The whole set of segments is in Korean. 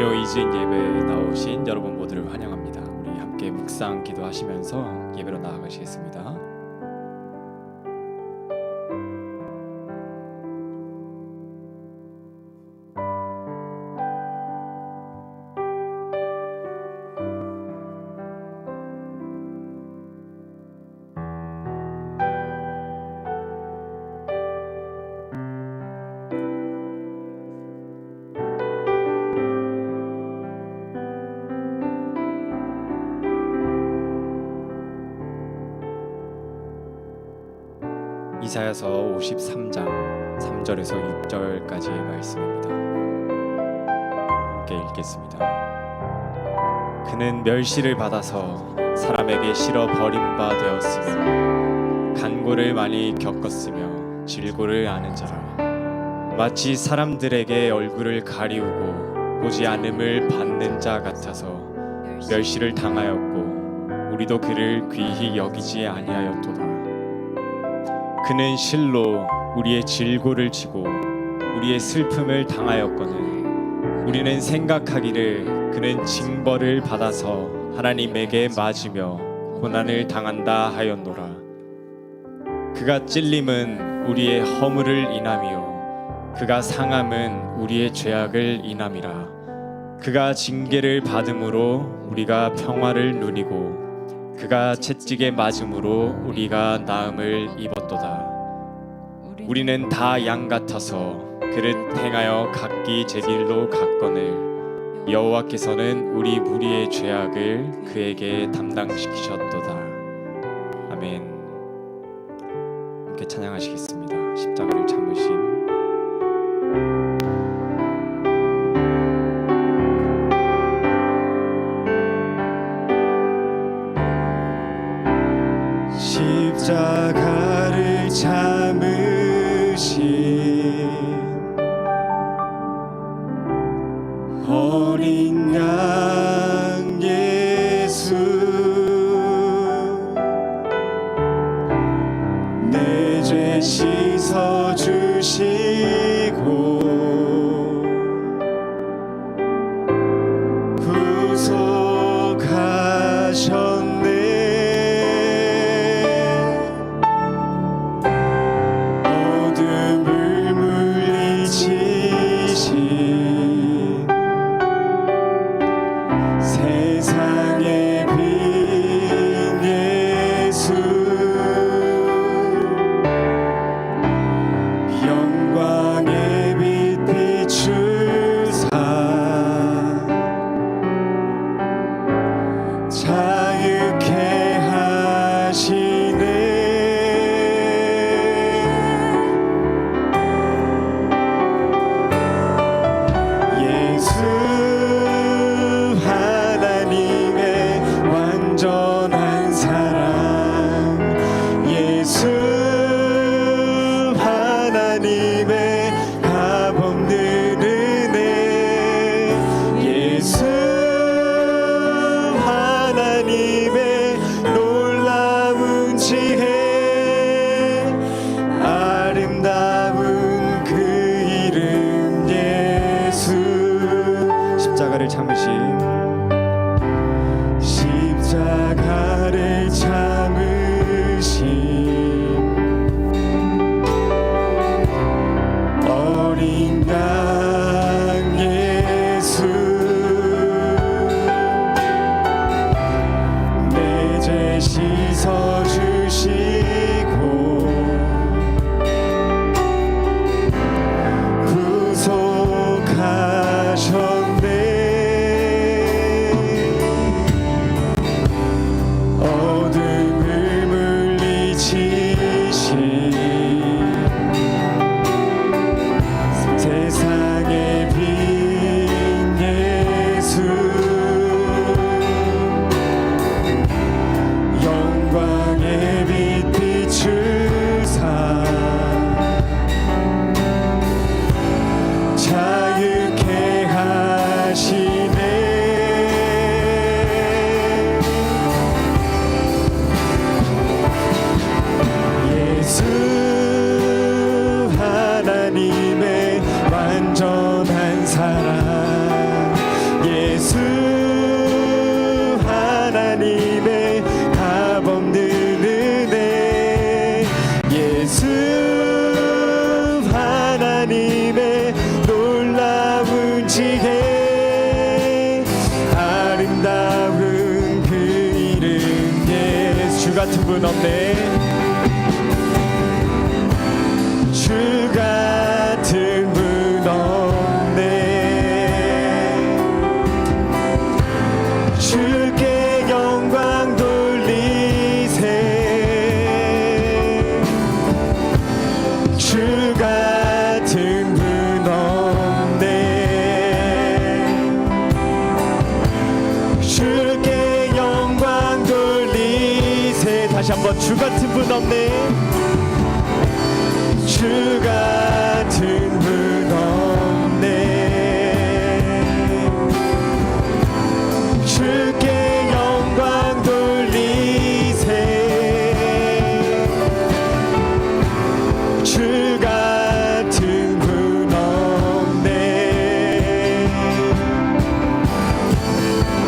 금요 이진 예배에 나오신 여러분 모두를 환영합니다. 우리 함께 묵상 기도하시면서 예배로 나아가시겠습니다. 이사야서 53장 3절에서 6절까지의 말씀입니다. 함께 읽겠습니다. 그는 멸시를 받아서 사람에게 실어 버림바 되었으며 간고를 많이 겪었으며 질고를 아는 자라. 마치 사람들에게 얼굴을 가리우고 보지 않음을 받는 자 같아서 멸시를 당하였고 우리도 그를 귀히 여기지 아니하였도다. 그는 실로 우리의 질고를 지고 우리의 슬픔을 당하였거늘 우리는 생각하기를 그는 징벌을 받아서 하나님에게 맞으며 고난을 당한다 하였노라. 그가 찔림은 우리의 허물을 인함이요 그가 상함은 우리의 죄악을 인함이라. 그가 징계를 받음으로 우리가 평화를 누리고 그가 채찍에 맞음으로 우리가 나음을 입었도다. 우리는 다 양 같아서 그를 행하여 각기 제 길로 갔거늘 여호와께서는 우리 무리의 죄악을 그에게 담당시키셨도다. 아멘. 함께 찬양하시겠습니다. 십자가를 참으신 십자가를 참으신 어린 양 예수, 내 죄 씻어주시고 구속하셨네. 세상의 빛 예수, 영광의 빛 비추사 자유케 하시네. 예수 완전한 사랑, 예수 하나님의 값없는 은혜, 예수 하나님의 놀라운 지혜, 아름다운 그 이름 예수. 십자가를 참으신 십자가를 참으신 어린 양 예수, 내 죄 씻어주시고 구속하셨네. 세상의 빛 예수, 영광의 빛 비추사 자유케 하시네. 예수 하나님의 완전한 사랑, 하나님의 놀라운 지혜 아름다운 그 이름 예수 주 같은 분 없네 주 같은 분 없네 주께 영광 돌리세 주 같은 분 없네 주께 영광 돌리세 다시 한번 주 같은 분 없네 주 같은 분 없네 주께 영광 돌리세 주 같은 분 없네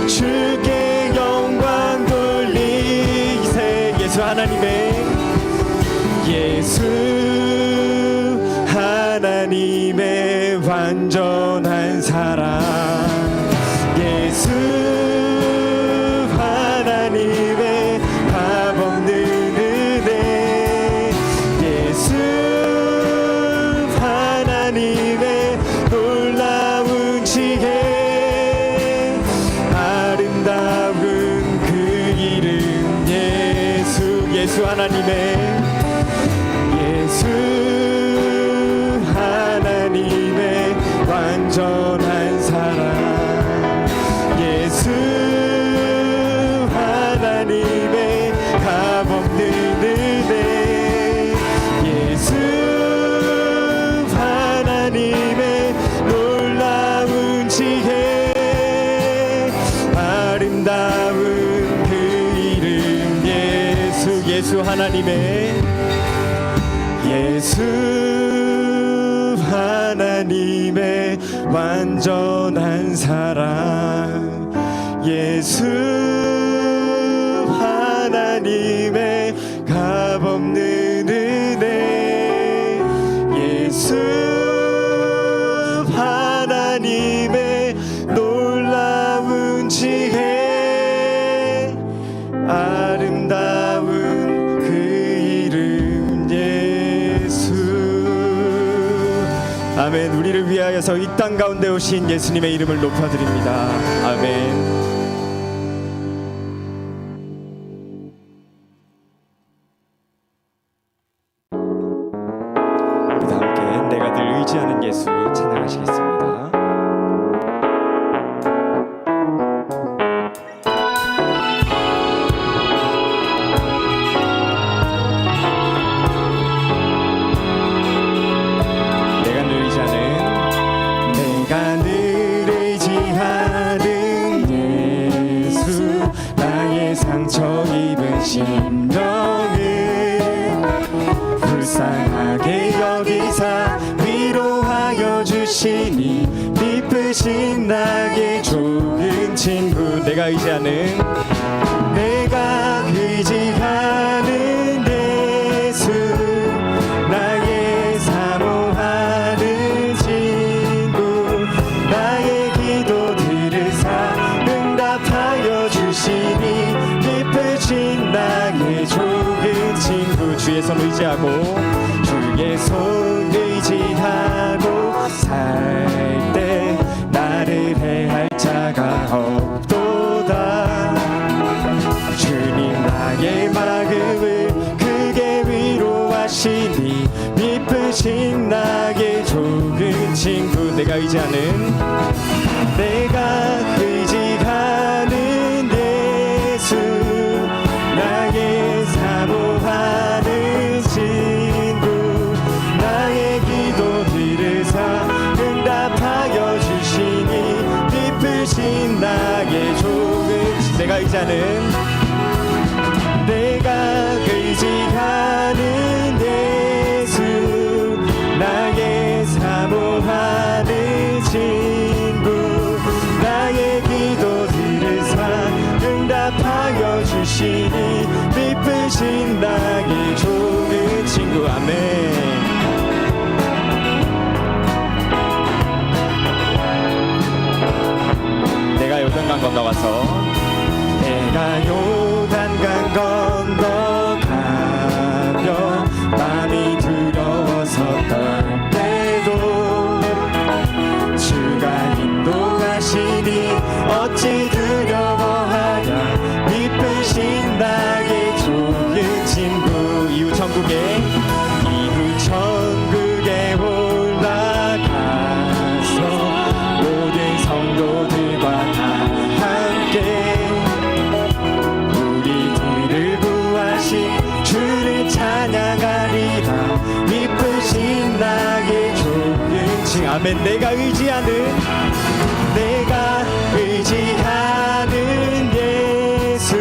주께 영광 돌리세 예수 하나님의 완전한 사랑 예수 하나님의 값없는 은혜 예수 하나님의 놀라운 지혜 아름다운 그 이름 예수 하나님의 완전한 사랑 예수 하나님의 값없는 은혜 예수 하나님의 놀라운 지혜 아름다운 그 이름 예수 하나님의 하나님의 완전한 사랑 예수 하나님의 값없는 은혜 예수 하나님의 놀라운 지혜 아름다운 그 이름 예수 아멘. 우리를 위하여서 이 땅 가운데 오신 예수님의 이름을 높여드립니다. 아멘. 우리 다 함께 내가 늘 의지하는 예수 찬양하시겠습니다. 내가 늘 의지하는 예수 나의 상처 입은 심령을 불쌍하게 여기사 위로하여 주시니 기쁘신 나의 좋은 친구 내가 의지하는 예수 나의 사모하는 친구 나의 기도 들으사 응답하여 주시니 기쁘신 나의 좋은 친구 주의 손 의지하고 주의 손 의지하고 살 때 나를 해할 자가 없도다 주님 나의 마음을 크게 위로하시니 기쁘신 나의 좋은 친구 내가 의지하는 예수 나의 사모하는 친구 나의 기도 들으사 응답하여 주시니 기쁘신 나의 좋은 내가 의지하는 예수 나의 사모하는 친구 나의 기도 들으사 응답하여 주시니 기쁘신 나의 좋은 친구 아멘 건너가서 내가 요단강 건너가며 마음이 두려워서 떨 때도 주가 인도하시니 어찌 두려워하랴. 이쁘신 나의 좋은 친구. 이후 천국에 올라가서 모든 성도들과 다 함께 우리들을 구하신 주를 찬양하리라. 이쁘신 나의 좋은 친구. 아멘. 내가 의지하는 예수,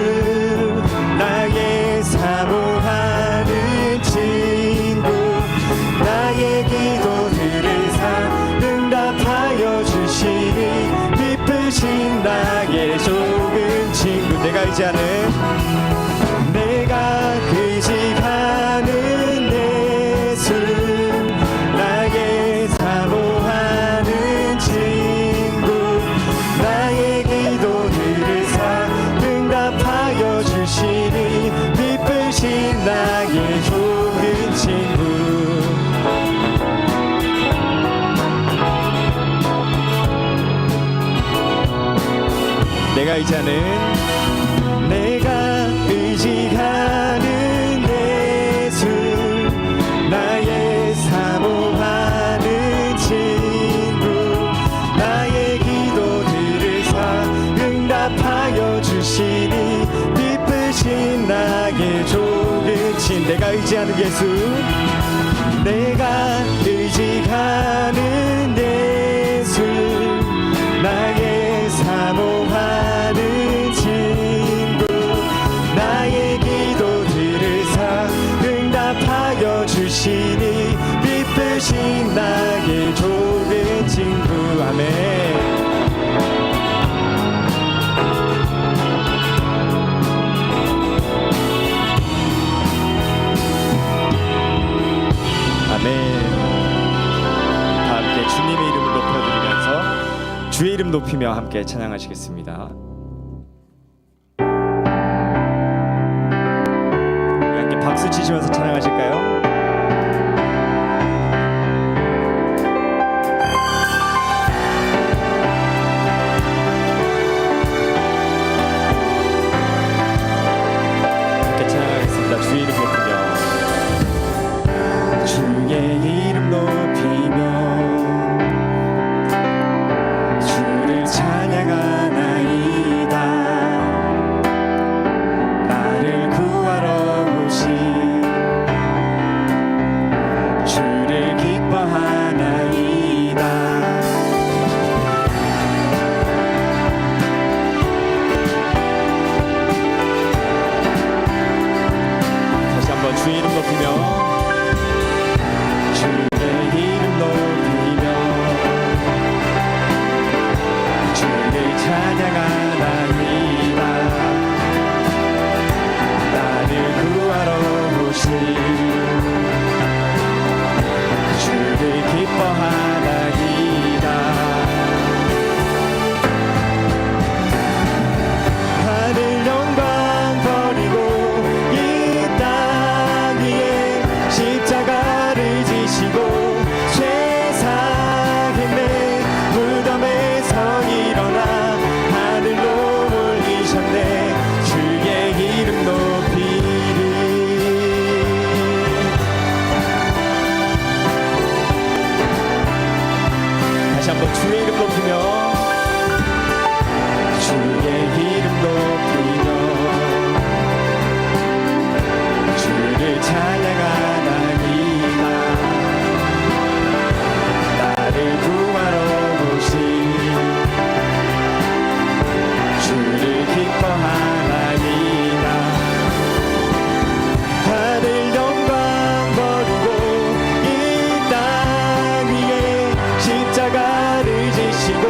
나의 사모하는 친구, 나의 기도들을 응답하여 주시니 기쁘신 나의 좋은 친구. 내가 의지하는 예수, 나의 사모하는 친구, 나의 기도들을 응답하여 주시니 기쁘신 나의 좋은 친구. 내가 의지하는 예수, 나의 사모하는 친구, 나의 기도들을 응답하여 주시니 기쁘신 나의 좋은 친구. 내가 의지하는 예수, 내가 의지하는 예수, 나의 사모하는 친구, 나의 기도들을 응답하여 주시니 기쁘신 나의 좋은 친구. 아멘. 다 함께 주님의 이름을 높여드리면서 주의 이름 높이며 함께 찬양하시겠습니다. 우리 함께 박수 치시면서 찬양하실까요? 함께 찬양하겠습니다. 주의 이름 높이며, 주의 이름 높이며 주를 찬양하나이다. 나를 구하러 오신 주를 기뻐하나이다. 다시 한번 주의 이름 높이며 찬양하나이다. 나를 구하러 오신 주를 기뻐하나이다. 하늘 영광 버리고 이 땅 위에 십자가를 지시고 세상의 내 무덤에서 일어나 주의 이름 높이리. 다시 한번 주의 이름 높이며 주의 이름 높이며 주를 찬양하나이다. 나를 구하러 오신 주를 기뻐하나이다. 하늘 영광 버리고 이 땅 위에 십자가를 지시고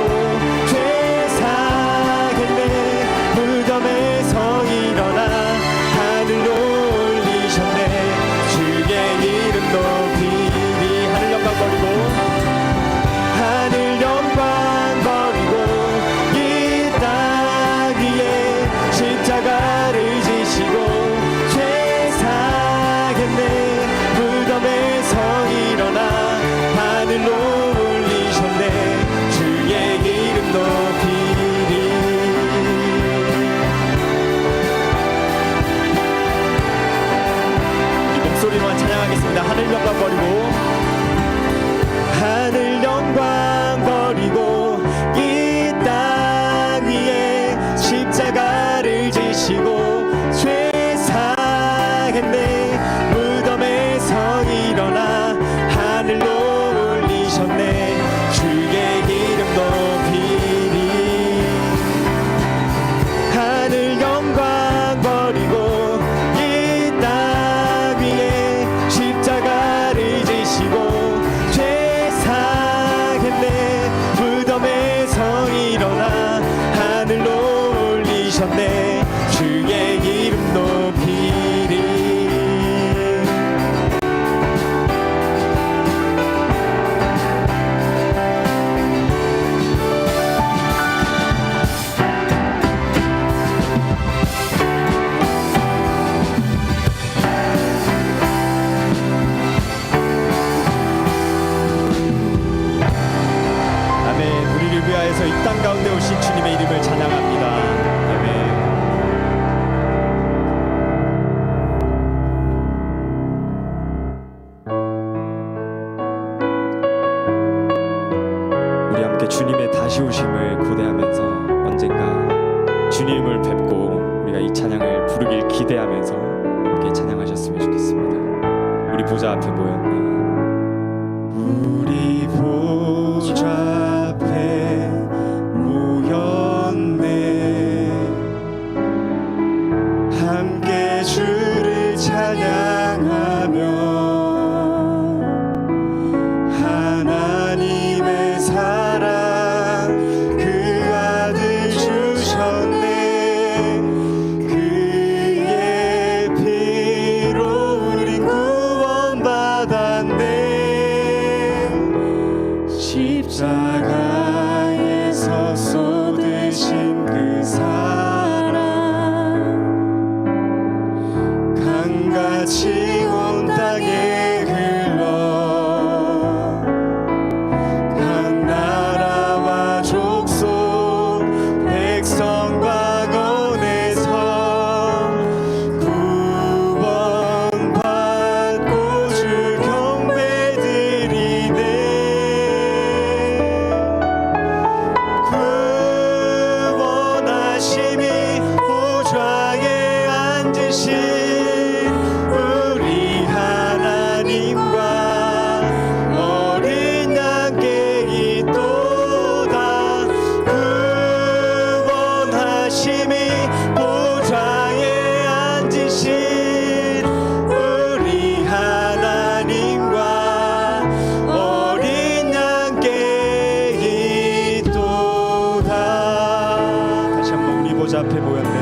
메시아에서 이 땅 가운데 오신 주님의 이름을 찬양합니다. 아멘. 우리 함께 주님의 다시 오심을 고대하면서 언젠가 주님을 뵙고 우리가 이 찬양을 부르길 기대하면서 함께 찬양하셨으면 좋겠습니다. 우리 보좌 앞에 모였네. 우리 보좌 앞에 모였네. 함께 주를 찬양하며 하나님의 사랑 그 아들 주셨네. 그의 피로 우린 구원받았네. 십자가에서 쏟으신 그 사랑 강같이 온 땅에 흘러 각 나라와 족속 백성과 권에서 구원받고 주 경배드리네. 구원하심이 보좌에 앉으신 우리 하나님과 어린 양께 있도다. 구원하심이 보좌에 앉으신 우리 하나님과 어린 양께 있도다. 다시 한번 우리 보좌 앞에 모였네.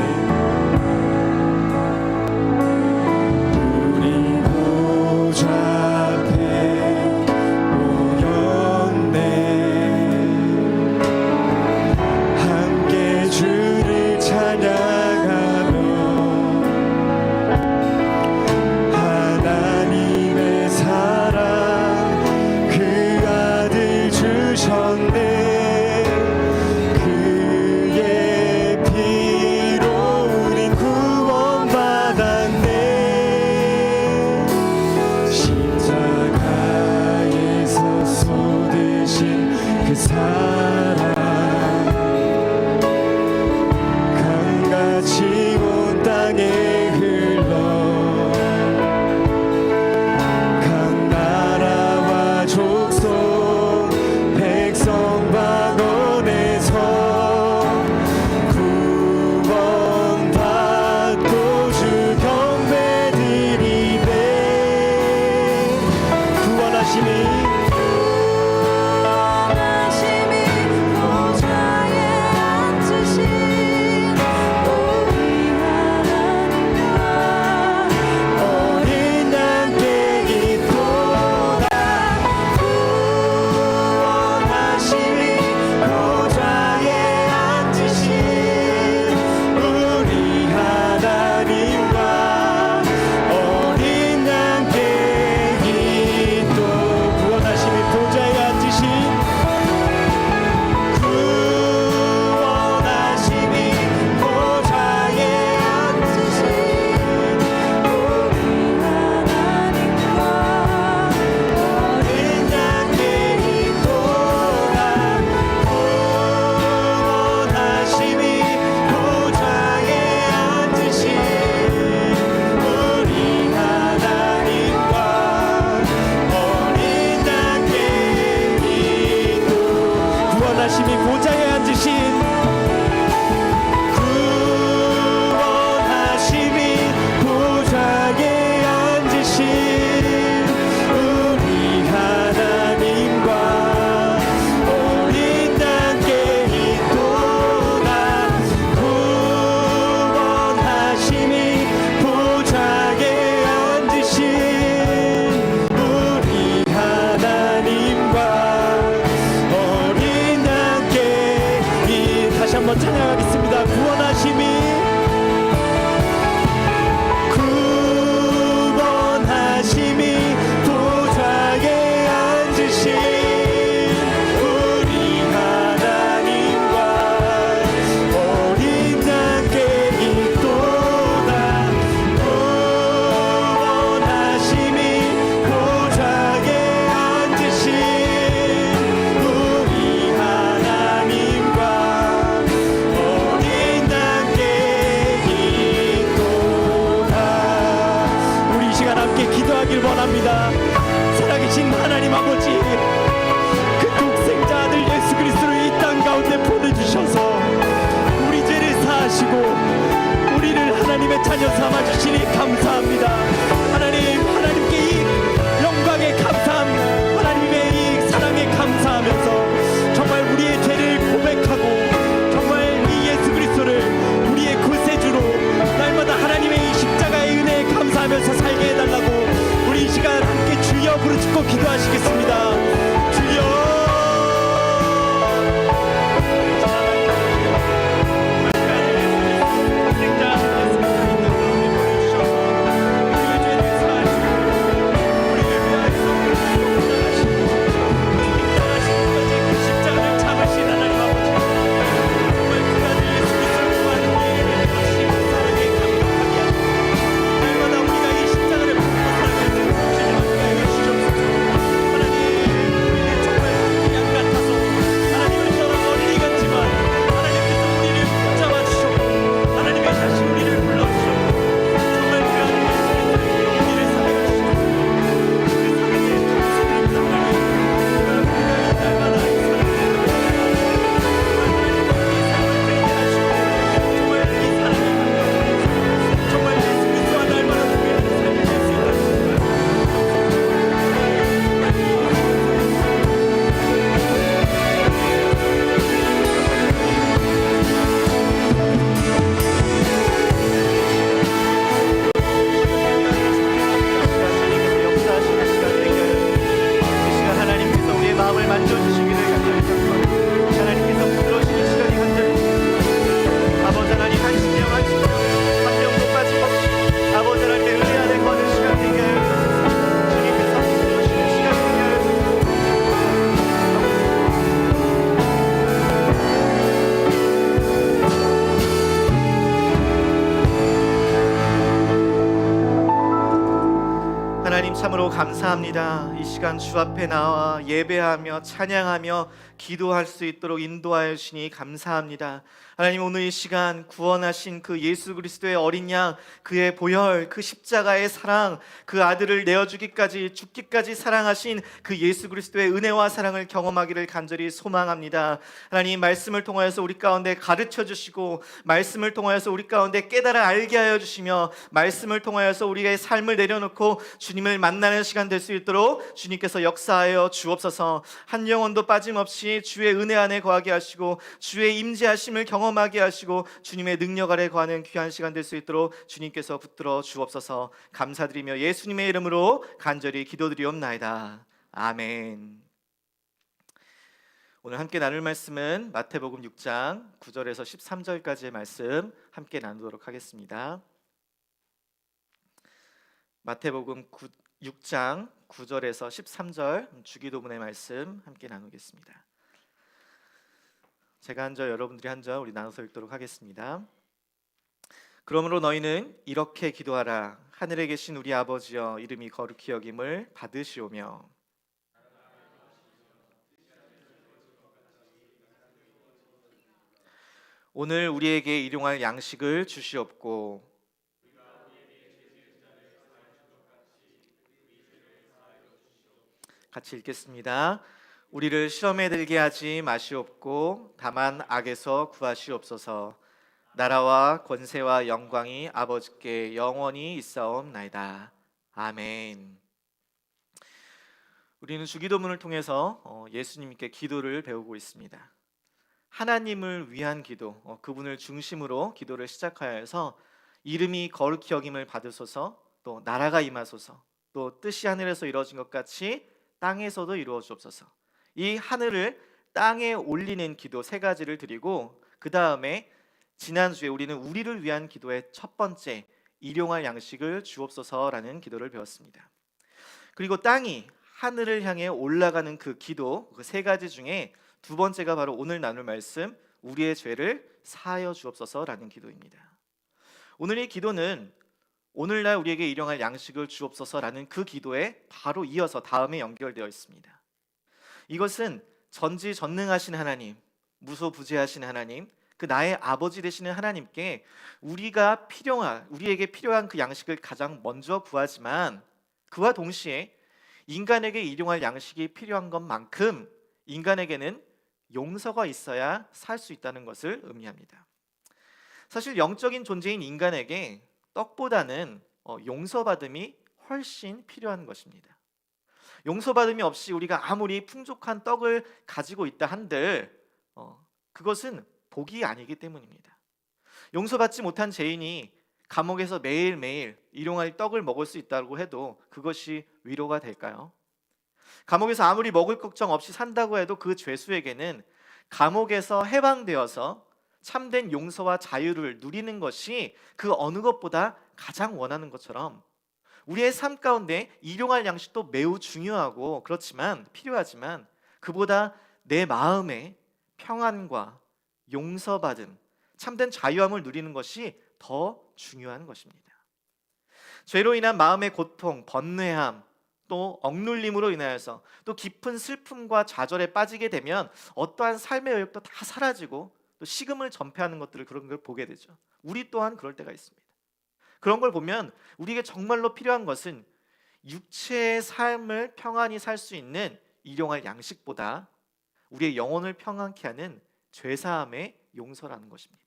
우리 보좌 앞에 모였네. 함께 주를 찬양하며 하나님의 사랑 그 아들 주셨네. 그의 피로 우린 구원받았네. 십자가에서 쏟으신 그 사랑 강같이 온 땅에 흘러 각 나라와 족속 백성과 권에서 구원받고 주 경배드리네. 구원하심이 보좌에 앉으신 우리 하나님과 어린 양께 있도다. 구원하심이 보좌에 앉으신 우리 하나님과 어린 양께 있도. 구원하심이 보좌에 앉으신 구원하심이 보좌에 앉으신 우리 하나님과 어린 양께 있도다. 구원하심이 보좌에 앉으신 우리 하나님과 어린 양께 있도. 구원하심이 보좌에 앉으신 구원하심이 보좌에 앉으신 우리 하나님과 어린 양께 있도다. 구원하심이 보좌에 앉으신 우리 하나님과 어린 양께 자녀 삼아주시니 감사합니다. 하나님께 이 영광에 감사함, 하나님의 이 사랑에 감사하면서 정말 우리의 죄를 고백하고 정말 이 예수 그리스도를 우리의 구세주로 날마다 하나님의 이 십자가의 은혜에 감사하면서 살게 해달라고 우리 이 시간 함께 주여 부르짖고 기도하시겠습니다. 주여. 하나님 참으로 감사합니다. 이 시간 주 앞에 나와 예배하며 찬양하며 기도할 수 있도록 인도하여 주시니 감사합니다. 하나님, 오늘 이 시간 구원하신 그 예수 그리스도의 어린 양, 그의 보혈, 그 십자가의 사랑, 그 아들을 내어주기까지 죽기까지 사랑하신 그 예수 그리스도의 은혜와 사랑을 경험하기를 간절히 소망합니다. 하나님, 말씀을 통하여서 우리 가운데 가르쳐 주시고 말씀을 통하여서 우리 가운데 깨달아 알게 하여 주시며 말씀을 통하여서 우리의 삶을 내려놓고 주님을 만나는 시간 될 수 있도록 주님께서 역사하여 주옵소서. 한 영혼도 빠짐없이 주의 은혜 안에 거하게 하시고 주의 임재하심을 경험하게 하시고 주님의 능력 아래 거하는 귀한 시간 될 수 있도록 주님께서 붙들어 주옵소서. 감사드리며 예수님의 이름으로 간절히 기도드리옵나이다. 아멘. 오늘 함께 나눌 말씀은 마태복음 6장 9절에서 13절까지의 말씀 함께 나누도록 하겠습니다. 마태복음 6장 9절에서 13절 주기도문의 말씀 함께 나누겠습니다. 제가 한 절, 여러분들이 한 절, 우리 나눠서 읽도록 하겠습니다. 그러므로 너희는 이렇게 기도하라. 하늘에 계신 우리 아버지여, 이름이 거룩히 여김을 받으시오며 오늘 우리에게 일용할 양식을 주시옵고 같이 읽겠습니다. 우리를 시험에 들게 하지 마시옵고 다만 악에서 구하시옵소서. 나라와 권세와 영광이 아버지께 영원히 있사옵나이다. 아멘. 우리는 주기도문을 통해서 예수님께 기도를 배우고 있습니다. 하나님을 위한 기도, 그분을 중심으로 기도를 시작하여 해서 이름이 거룩히 여김을 받으소서, 또 나라가 임하소서, 또 뜻이 하늘에서 이루어진 것 같이 땅에서도 이루어 주옵소서. 이 하늘을 땅에 올리는 기도 세 가지를 드리고, 그 다음에 지난주에 우리는 우리를 위한 기도의 첫 번째 일용할 양식을 주옵소서라는 기도를 배웠습니다. 그리고 땅이 하늘을 향해 올라가는 그 기도, 그 세 가지 중에 두 번째가 바로 오늘 나눌 말씀, 우리의 죄를 사하여 주옵소서라는 기도입니다. 오늘 이 기도는 오늘날 우리에게 일용할 양식을 주옵소서라는 그 기도에 바로 이어서 다음에 연결되어 있습니다. 이것은 전지전능하신 하나님, 무소부재하신 하나님, 그 나의 아버지 되시는 하나님께 우리에게 필요한 그 양식을 가장 먼저 구하지만, 그와 동시에 인간에게 일용할 양식이 필요한 것만큼 인간에게는 용서가 있어야 살 수 있다는 것을 의미합니다. 사실 영적인 존재인 인간에게 떡보다는 용서받음이 훨씬 필요한 것입니다. 용서받음이 없이 우리가 아무리 풍족한 떡을 가지고 있다 한들 그것은 복이 아니기 때문입니다. 용서받지 못한 죄인이 감옥에서 매일매일 일용할 떡을 먹을 수 있다고 해도 그것이 위로가 될까요? 감옥에서 아무리 먹을 걱정 없이 산다고 해도 그 죄수에게는 감옥에서 해방되어서 참된 용서와 자유를 누리는 것이 그 어느 것보다 가장 원하는 것처럼 우리의 삶 가운데 일용할 양식도 매우 중요하고 그렇지만 필요하지만 그보다 내 마음의 평안과 용서받음, 참된 자유함을 누리는 것이 더 중요한 것입니다. 죄로 인한 마음의 고통, 번뇌함, 또 억눌림으로 인하여서 또 깊은 슬픔과 좌절에 빠지게 되면 어떠한 삶의 의욕도 다 사라지고 또 식음을 전폐하는 것들을 그런 걸 보게 되죠. 우리 또한 그럴 때가 있습니다. 그런 걸 보면 우리에게 정말로 필요한 것은 육체의 삶을 평안히 살 수 있는 일용할 양식보다 우리의 영혼을 평안케 하는 죄사함의 용서라는 것입니다.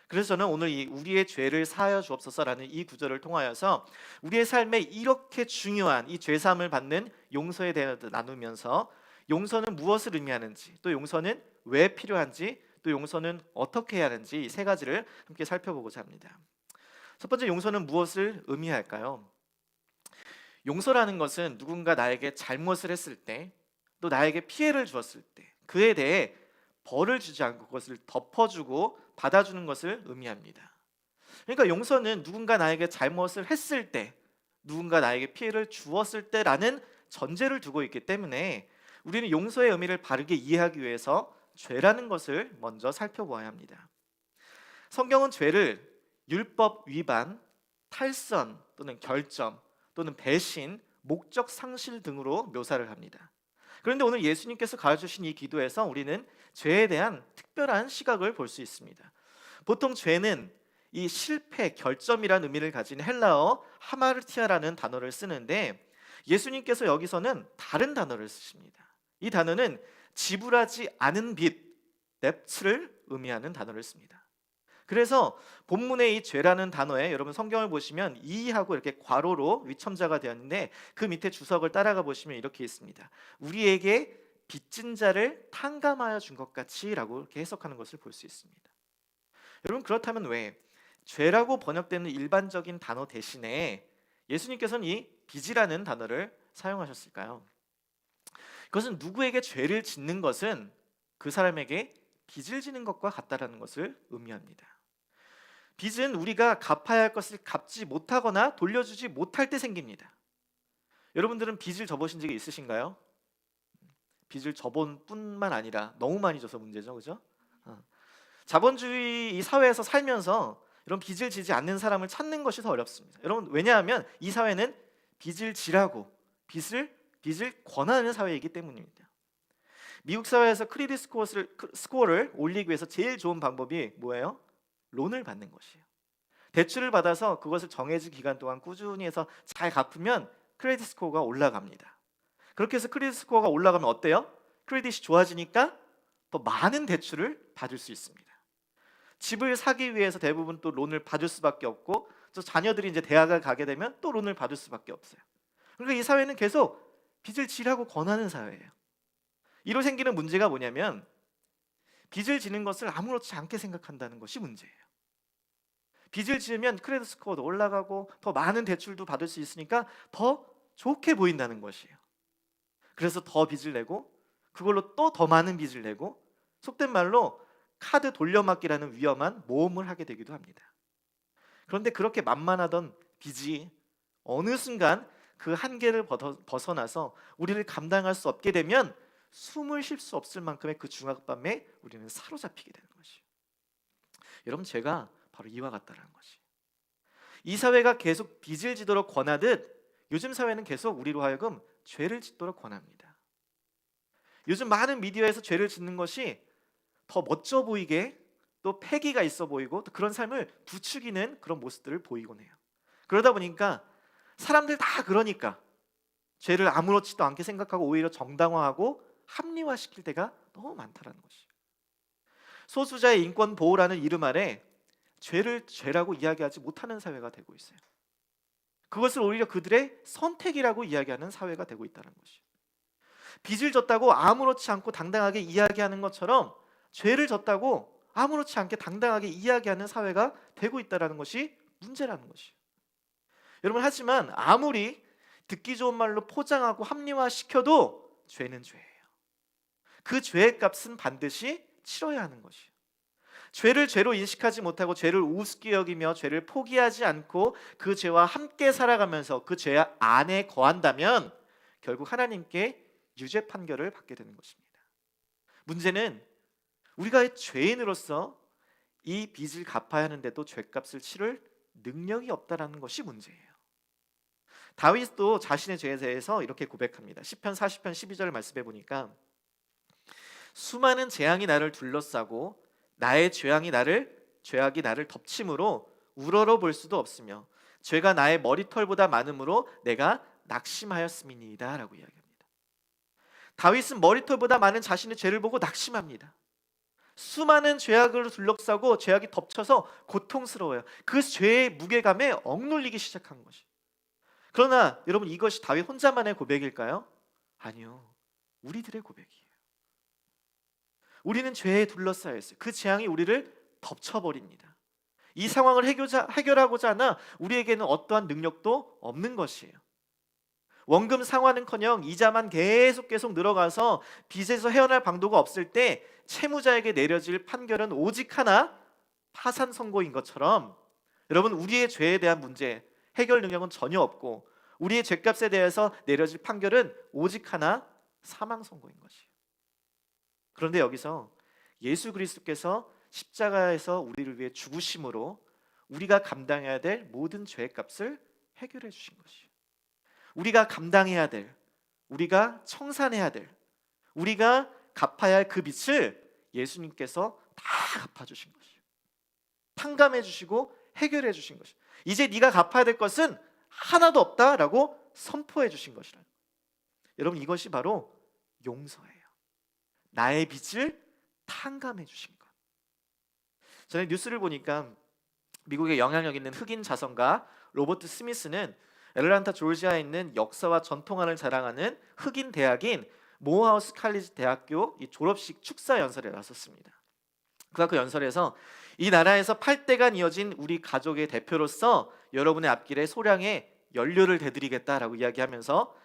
그래서 저는 오늘 이 우리의 죄를 사하여 주옵소서라는 이 구절을 통하여서 우리의 삶에 이렇게 중요한 이 죄사함을 받는 용서에 대해 나누면서 용서는 무엇을 의미하는지, 또 용서는 왜 필요한지, 또 용서는 어떻게 해야 하는지 이 세 가지를 함께 살펴보고자 합니다. 첫 번째, 용서는 무엇을 의미할까요? 용서라는 것은 누군가 나에게 잘못을 했을 때, 또 나에게 피해를 주었을 때 그에 대해 벌을 주지 않고 그것을 덮어주고 받아주는 것을 의미합니다. 그러니까 용서는 누군가 나에게 잘못을 했을 때, 누군가 나에게 피해를 주었을 때라는 전제를 두고 있기 때문에 우리는 용서의 의미를 바르게 이해하기 위해서 죄라는 것을 먼저 살펴보아야 합니다. 성경은 죄를 율법 위반, 탈선 또는 결점 또는 배신, 목적 상실 등으로 묘사를 합니다. 그런데 오늘 예수님께서 가르쳐주신 이 기도에서 우리는 죄에 대한 특별한 시각을 볼 수 있습니다. 보통 죄는 이 실패, 결점이라는 의미를 가진 헬라어 하마르티아라는 단어를 쓰는데 예수님께서 여기서는 다른 단어를 쓰십니다. 이 단어는 지불하지 않은 빚, 넵츠를 의미하는 단어를 씁니다. 그래서 본문의 이 죄라는 단어에 여러분 성경을 보시면 이하고 이렇게 괄호로 위첨자가 되었는데 그 밑에 주석을 따라가 보시면 이렇게 있습니다. 우리에게 빚진 자를 탕감하여 준 것 같이라고 이렇게 해석하는 것을 볼 수 있습니다. 여러분, 그렇다면 왜 죄라고 번역되는 일반적인 단어 대신에 예수님께서는 이 빚이라는 단어를 사용하셨을까요? 그것은 누구에게 죄를 짓는 것은 그 사람에게 빚을 지는 것과 같다라는 것을 의미합니다. 빚은 우리가 갚아야 할 것을 갚지 못하거나 돌려주지 못할 때 생깁니다. 여러분들은 빚을 져보신 적이 있으신가요? 빚을 져본 뿐만 아니라 너무 많이 져서 문제죠, 그죠? 자본주의 이 사회에서 살면서 이런 빚을 지지 않는 사람을 찾는 것이 더 어렵습니다. 여러분, 왜냐하면 이 사회는 빚을 지라고 빚을 권하는 사회이기 때문입니다. 미국 사회에서 크레딧 스코어를 올리기 위해서 제일 좋은 방법이 뭐예요? 론을 받는 것이에요. 대출을 받아서 그것을 정해진 기간 동안 꾸준히 해서 잘 갚으면 크레딧 스코어가 올라갑니다. 그렇게 해서 크레딧 스코어가 올라가면 어때요? 크레딧이 좋아지니까 더 많은 대출을 받을 수 있습니다. 집을 사기 위해서 대부분 또 론을 받을 수밖에 없고, 또 자녀들이 이제 대학을 가게 되면 또 론을 받을 수밖에 없어요. 그러니까 이 사회는 계속 빚을 지라고 권하는 사회예요. 이로 생기는 문제가 뭐냐면 빚을 지는 것을 아무렇지 않게 생각한다는 것이 문제예요. 빚을 지으면 크레딧 스코어도 올라가고 더 많은 대출도 받을 수 있으니까 더 좋게 보인다는 것이에요. 그래서 더 빚을 내고 그걸로 또 더 많은 빚을 내고 속된 말로 카드 돌려막기라는 위험한 모험을 하게 되기도 합니다. 그런데 그렇게 만만하던 빚이 어느 순간 그 한계를 벗어나서 우리를 감당할 수 없게 되면 숨을 쉴 수 없을 만큼의 그 중압감에 우리는 사로잡히게 되는 것이에요. 여러분, 죄가 바로 이와 같다라는 것이. 이 사회가 계속 빚을 지도록 권하듯 요즘 사회는 계속 우리로 하여금 죄를 짓도록 권합니다. 요즘 많은 미디어에서 죄를 짓는 것이 더 멋져 보이게, 또 패기가 있어 보이고 또 그런 삶을 부추기는 그런 모습들을 보이곤 해요. 그러다 보니까 사람들 다 그러니까 죄를 아무렇지도 않게 생각하고 오히려 정당화하고 합리화시킬 때가 너무 많다라는 것이에요. 소수자의 인권 보호라는 이름 아래 죄를 죄라고 이야기하지 못하는 사회가 되고 있어요. 그것을 오히려 그들의 선택이라고 이야기하는 사회가 되고 있다는 것이에요. 빚을 졌다고 아무렇지 않고 당당하게 이야기하는 것처럼 죄를 졌다고 아무렇지 않게 당당하게 이야기하는 사회가 되고 있다는 것이 문제라는 것이에요. 여러분, 하지만 아무리 듣기 좋은 말로 포장하고 합리화시켜도 죄는 죄예요. 그 죄의 값은 반드시 치러야 하는 것이에요. 죄를 죄로 인식하지 못하고 죄를 우습게 여기며 죄를 포기하지 않고 그 죄와 함께 살아가면서 그 죄 안에 거한다면 결국 하나님께 유죄 판결을 받게 되는 것입니다. 문제는 우리가 죄인으로서 이 빚을 갚아야 하는데도 죄값을 치를 능력이 없다라는 것이 문제예요. 다윗도 자신의 죄에 대해서 이렇게 고백합니다. 시편 40편 12절 말씀해 보니까 수많은 재앙이 나를 둘러싸고 나의 죄악이 나를 덮침으로 우러러 볼 수도 없으며 죄가 나의 머리털보다 많음으로 내가 낙심하였음이니이다 라고 이야기합니다. 다윗은 머리털보다 많은 자신의 죄를 보고 낙심합니다. 수많은 죄악으로 둘러싸고 죄악이 덮쳐서 고통스러워요. 그 죄의 무게감에 억눌리기 시작한 것이. 그러나 여러분, 이것이 다윗 혼자만의 고백일까요? 아니요, 우리들의 고백이에요. 우리는 죄에 둘러싸여 있어요. 그 재앙이 우리를 덮쳐버립니다. 이 상황을 해결하고자 하나 우리에게는 어떠한 능력도 없는 것이에요. 원금 상환은커녕 이자만 계속 늘어가서 빚에서 헤어날 방도가 없을 때 채무자에게 내려질 판결은 오직 하나, 파산 선고인 것처럼 여러분, 우리의 죄에 대한 문제 해결 능력은 전혀 없고 우리의 죄값에 대해서 내려질 판결은 오직 하나, 사망 선고인 것이에요. 그런데 여기서 예수 그리스도께서 십자가에서 우리를 위해 죽으심으로 우리가 감당해야 될 모든 죄값을 해결해 주신 것이에요. 우리가 감당해야 될, 우리가 청산해야 될, 우리가 갚아야 할 그 빚을 예수님께서 다 갚아주신 것이에요. 탕감해 주시고 해결해 주신 것이에요. 이제 네가 갚아야 될 것은 하나도 없다라고 선포해 주신 것이라. 여러분, 이것이 바로 용서예요. 나의 빚을 탕감해 주신 것. 전에 뉴스를 보니까 미국의 영향력 있는 흑인 자선가 로버트 스미스는 애틀랜타 조지아에 있는 역사와 전통화를 자랑하는 흑인 대학인 모어하우스 칼리지 대학교 이 졸업식 축사 연설에 나섰습니다. 그가 그 연설에서 이 나라에서 8대간 이어진 우리 가족의 대표로서 여러분의 앞길에 소량의 연료를 대드리겠다라고 이야기하면서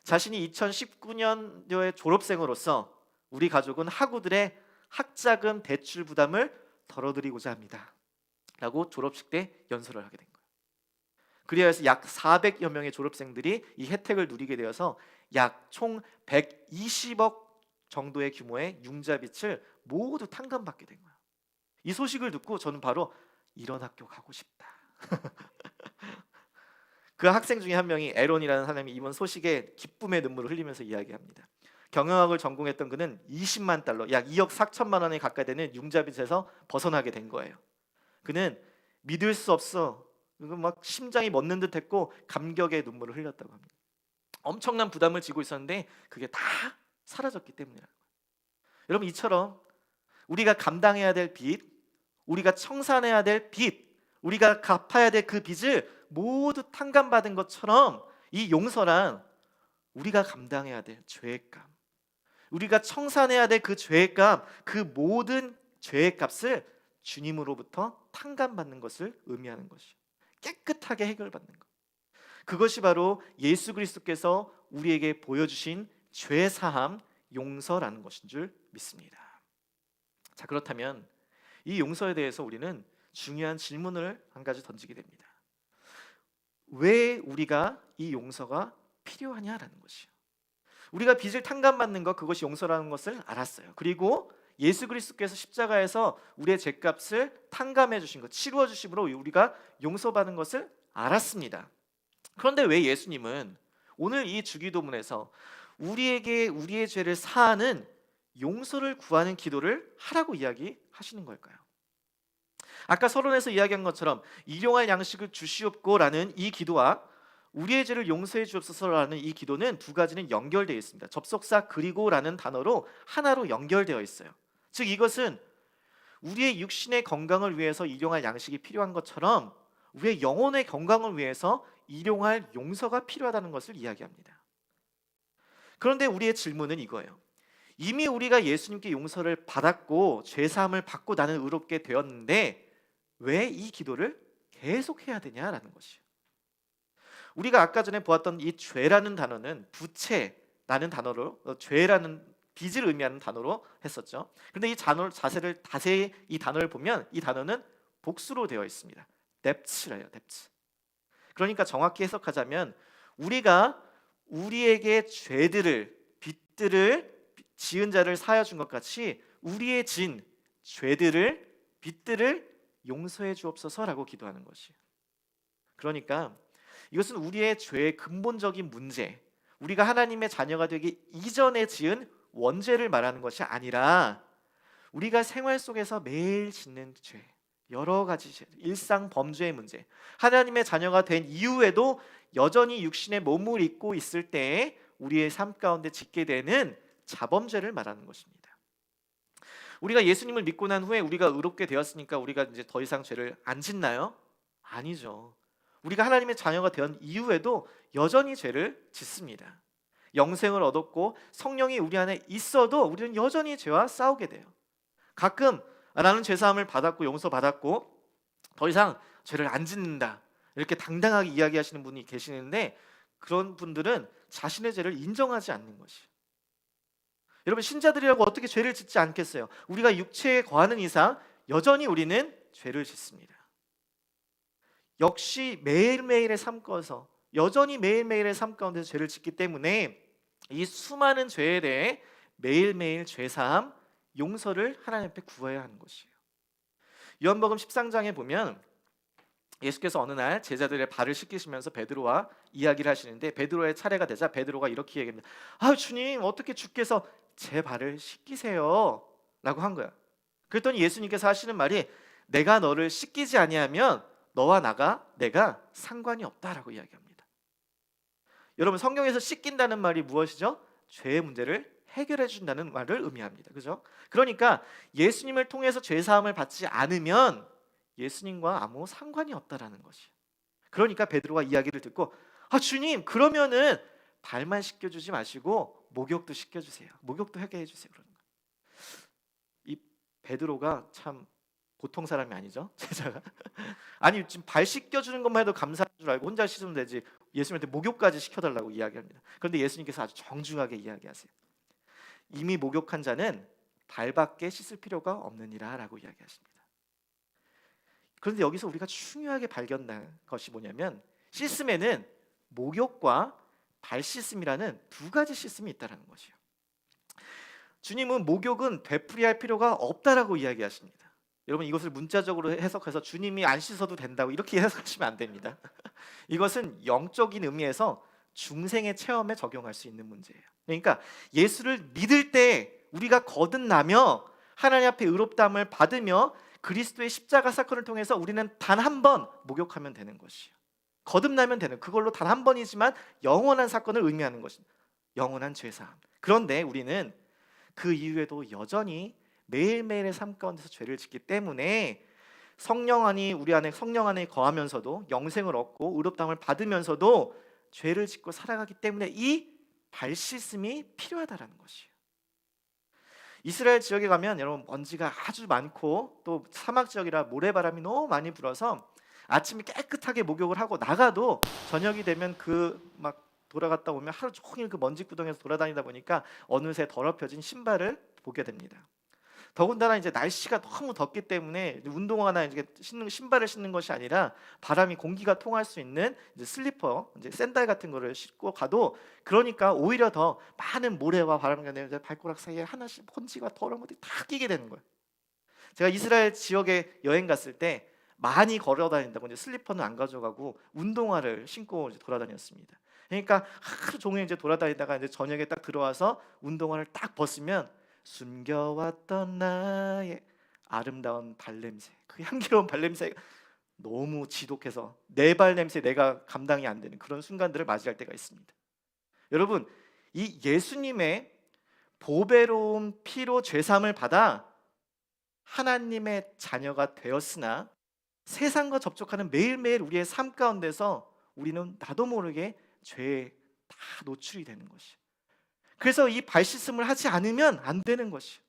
자신이 2019년도의 졸업생으로서 우리 가족은 학우들의 학자금 대출 부담을 덜어드리고자 합니다 라고 졸업식 때 연설을 하게 된 거예요. 그리하여서 약 400여 명의 졸업생들이 이 혜택을 누리게 되어서 약 총 120억 정도의 규모의 융자빚을 모두 탕감받게 된 거예요. 이 소식을 듣고 저는 바로 이런 학교 가고 싶다. 그 학생 중에 한 명이 에론이라는 사람이 이번 소식에 기쁨의 눈물을 흘리면서 이야기합니다. 경영학을 전공했던 그는 20만 달러, 약 2억 4천만 원에 가까이 되는 융자빚에서 벗어나게 된 거예요. 그는 믿을 수 없어, 막 심장이 멎는 듯했고 감격의 눈물을 흘렸다고 합니다. 엄청난 부담을 지고 있었는데 그게 다 사라졌기 때문이라는 거예요. 여러분, 이처럼 우리가 감당해야 될 빚, 우리가 청산해야 될 빚, 우리가 갚아야 될 그 빚을 모두 탕감받은 것처럼 이 용서란 우리가 감당해야 될 죄의 값, 우리가 청산해야 될 그 죄의 값, 그 모든 죄의 값을 주님으로부터 탕감받는 것을 의미하는 것이에요. 깨끗하게 해결받는 것. 그것이 바로 예수 그리스도께서 우리에게 보여주신 죄 사함, 용서라는 것인 줄 믿습니다. 자, 그렇다면 이 용서에 대해서 우리는 중요한 질문을 한 가지 던지게 됩니다. 왜 우리가 이 용서가 필요하냐라는 것이요. 우리가 빚을 탕감받는 것, 그것이 용서라는 것을 알았어요. 그리고 예수 그리스도께서 십자가에서 우리의 죄값을 탕감해 주신 것, 치루어 주심으로 우리가 용서받는 것을 알았습니다. 그런데 왜 예수님은 오늘 이 주기도문에서 우리에게 우리의 죄를 사하는 용서를 구하는 기도를 하라고 이야기하시는 걸까요? 아까 서론에서 이야기한 것처럼 일용할 양식을 주시옵고라는 이 기도와 우리의 죄를 용서해 주옵소서라는 이 기도는 두 가지는 연결되어 있습니다. 접속사 그리고라는 단어로 하나로 연결되어 있어요. 즉 이것은 우리의 육신의 건강을 위해서 일용할 양식이 필요한 것처럼 우리의 영혼의 건강을 위해서 일용할 용서가 필요하다는 것을 이야기합니다. 그런데 우리의 질문은 이거예요. 이미 우리가 예수님께 용서를 받았고 죄사함을 받고 나는 의롭게 되었는데 왜 이 기도를 계속해야 되냐라는 것이에요. 우리가 아까 전에 보았던 이 죄라는 단어는 부채라는 단어로 죄라는 빚을 의미하는 단어로 했었죠. 그런데 이 단어 자세를 자세히 이 단어를 보면 이 단어는 복수로 되어 있습니다. debts래요, debts. 그러니까 정확히 해석하자면 우리가 우리에게 죄들을 빚들을 지은 자를 사하여 준 것 같이 우리의 진 죄들을 빚들을 용서해 주옵소서라고 기도하는 것이에요. 그러니까 이것은 우리의 죄의 근본적인 문제, 우리가 하나님의 자녀가 되기 이전에 지은 원죄를 말하는 것이 아니라 우리가 생활 속에서 매일 짓는 죄, 여러 가지 죄, 일상 범죄의 문제, 하나님의 자녀가 된 이후에도 여전히 육신의 몸을 입고 있을 때에 우리의 삶 가운데 짓게 되는 자범죄를 말하는 것입니다. 우리가 예수님을 믿고 난 후에 우리가 의롭게 되었으니까 우리가 이제 더 이상 죄를 안 짓나요? 아니죠. 우리가 하나님의 자녀가 된 이후에도 여전히 죄를 짓습니다. 영생을 얻었고 성령이 우리 안에 있어도 우리는 여전히 죄와 싸우게 돼요. 가끔 나는 죄사함을 받았고 용서받았고 더 이상 죄를 안 짓는다 이렇게 당당하게 이야기하시는 분이 계시는데 그런 분들은 자신의 죄를 인정하지 않는 것이에요. 여러분 신자들이라고 어떻게 죄를 짓지 않겠어요? 우리가 육체에 거하는 이상 여전히 우리는 죄를 짓습니다. 역시 매일매일의 삶 가운데서 여전히 매일매일의 삶 가운데서 죄를 짓기 때문에 이 수많은 죄에 대해 매일매일 죄사함, 용서를 하나님 앞에 구해야 하는 것이에요. 요한복음 13장에 보면 예수께서 어느 날 제자들의 발을 씻기시면서 베드로와 이야기를 하시는데 베드로의 차례가 되자 베드로가 이렇게 얘기합니다. 주님 어떻게 주께서 제 발을 씻기세요? 라고 한 거야. 그랬더니 예수님께서 하시는 말이 내가 너를 씻기지 아니하면 너와 내가 상관이 없다라고 이야기합니다. 여러분 성경에서 씻긴다는 말이 무엇이죠? 죄의 문제를 해결해 준다는 말을 의미합니다. 그죠? 그러니까 예수님을 통해서 죄 사함을 받지 않으면 예수님과 아무 상관이 없다라는 것이에요. 그러니까 베드로가 이야기를 듣고 주님 그러면은 발만 씻겨주지 마시고 목욕도 씻겨주세요. 목욕도 하게 해주세요. 그러는 거예요. 이 베드로가 참 보통 사람이 아니죠. 제자가 아니 지금 발 씻겨주는 것만 해도 감사한 줄 알고 혼자 씻으면 되지 예수님한테 목욕까지 시켜달라고 이야기합니다. 그런데 예수님께서 아주 정중하게 이야기하세요. 이미 목욕한 자는 발밖에 씻을 필요가 없느니라 라고 이야기하십니다. 그런데 여기서 우리가 중요하게 발견한 것이 뭐냐면 씻음에는 목욕과 발 씻음이라는 두 가지 씻음이 있다는 것이에요. 주님은 목욕은 되풀이할 필요가 없다라고 이야기하십니다. 여러분 이것을 문자적으로 해석해서 주님이 안 씻어도 된다고 이렇게 해석하시면 안 됩니다. 이것은 영적인 의미에서 중생의 체험에 적용할 수 있는 문제예요. 그러니까 예수를 믿을 때 우리가 거듭나며 하나님 앞에 의롭다함을 받으며 그리스도의 십자가 사건을 통해서 우리는 단 한 번 목욕하면 되는 것이에요. 거듭나면 되는 그걸로 단 한 번이지만 영원한 사건을 의미하는 것입니다. 영원한 죄사함. 그런데 우리는 그 이후에도 여전히 매일매일의 삶 가운데서 죄를 짓기 때문에 성령 안이 우리 안에 성령 안에 거하면서도 영생을 얻고 의롭다함을 받으면서도 죄를 짓고 살아가기 때문에 이 발 씻음이 필요하다라는 것이에요. 이스라엘 지역에 가면 여러분 먼지가 아주 많고 또 사막 지역이라 모래바람이 너무 많이 불어서 아침에 깨끗하게 목욕을 하고 나가도 저녁이 되면 그 막 돌아갔다 오면 하루 종일 그 먼지 구덩이에서 돌아다니다 보니까 어느새 더럽혀진 신발을 보게 됩니다. 더군다나 이제 날씨가 너무 덥기 때문에 운동화나 이제 신발을 신는 것이 아니라 바람이 공기가 통할 수 있는 이제 슬리퍼, 이제 샌들 같은 거를 신고 가도 그러니까 오히려 더 많은 모래와 바람과 발가락 사이에 하나씩 먼지가 더러운 것들이 다 끼게 되는 거예요. 제가 이스라엘 지역에 여행 갔을 때 많이 걸어 다닌다고 이제 슬리퍼는 안 가져가고 운동화를 신고 이제 돌아다녔습니다. 그러니까 하루 종일 이제 돌아다니다가 이제 저녁에 딱 들어와서 운동화를 딱 벗으면 숨겨왔던 나의 아름다운 발냄새, 그 향기로운 발냄새가 너무 지독해서 내 발냄새 내가 감당이 안 되는 그런 순간들을 맞이할 때가 있습니다. 여러분 이 예수님의 보배로운 피로 죄사함을 받아 하나님의 자녀가 되었으나 세상과 접촉하는 매일매일 우리의 삶 가운데서 우리는 나도 모르게 죄에 다 노출이 되는 것이. 그래서 이 발씻음을 하지 않으면 안 되는 것이.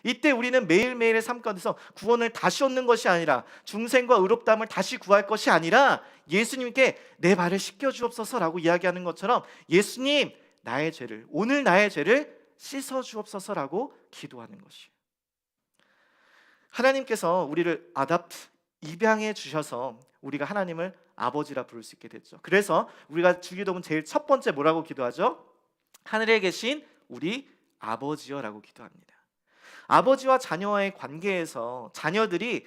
이때 우리는 매일매일의 삶 가운데서 구원을 다시 얻는 것이 아니라 중생과 의롭다함을 다시 구할 것이 아니라 예수님께 내 발을 씻겨 주옵소서라고 이야기하는 것처럼 예수님 나의 죄를, 오늘 나의 죄를 씻어 주옵소서라고 기도하는 것이에요. 하나님께서 우리를 입양해 주셔서 우리가 하나님을 아버지라 부를 수 있게 됐죠. 그래서 우리가 주기도문 제일 첫 번째 뭐라고 기도하죠? 하늘에 계신 우리 아버지여라고 기도합니다. 아버지와 자녀와의 관계에서 자녀들이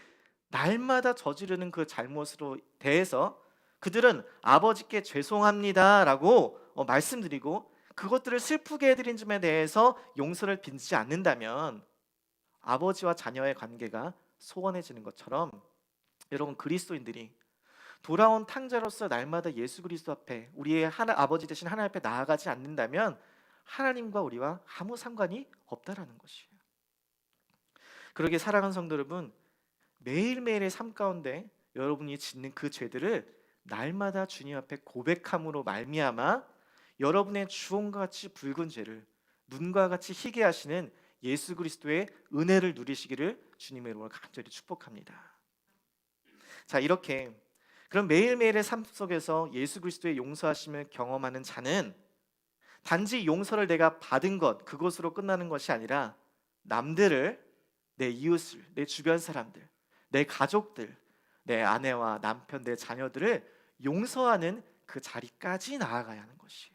날마다 저지르는 그 잘못으로 대해서 그들은 아버지께 죄송합니다라고 말씀드리고 그것들을 슬프게 해드린 점에 대해서 용서를 빚지 않는다면 아버지와 자녀의 관계가 소원해지는 것처럼 여러분 그리스도인들이 돌아온 탕자로서 날마다 예수 그리스도 앞에 우리의 아버지 되신 하나님 앞에 나아가지 않는다면 하나님과 우리와 아무 상관이 없다라는 것이에요. 그러기에 사랑하는 성도 여러분, 매일매일의 삶 가운데 여러분이 짓는 그 죄들을 날마다 주님 앞에 고백함으로 말미암아 여러분의 주홍과 같이 붉은 죄를 눈과 같이 희게 하시는 예수 그리스도의 은혜를 누리시기를 주님의 이름으로 간절히 축복합니다. 자, 이렇게 그럼 매일매일의 삶 속에서 예수 그리스도의 용서하심을 경험하는 자는 단지 용서를 내가 받은 것 그것으로 끝나는 것이 아니라 남들을, 내 이웃을, 내 주변 사람들, 내 가족들, 내 아내와 남편, 내 자녀들을 용서하는 그 자리까지 나아가야 하는 것이에요.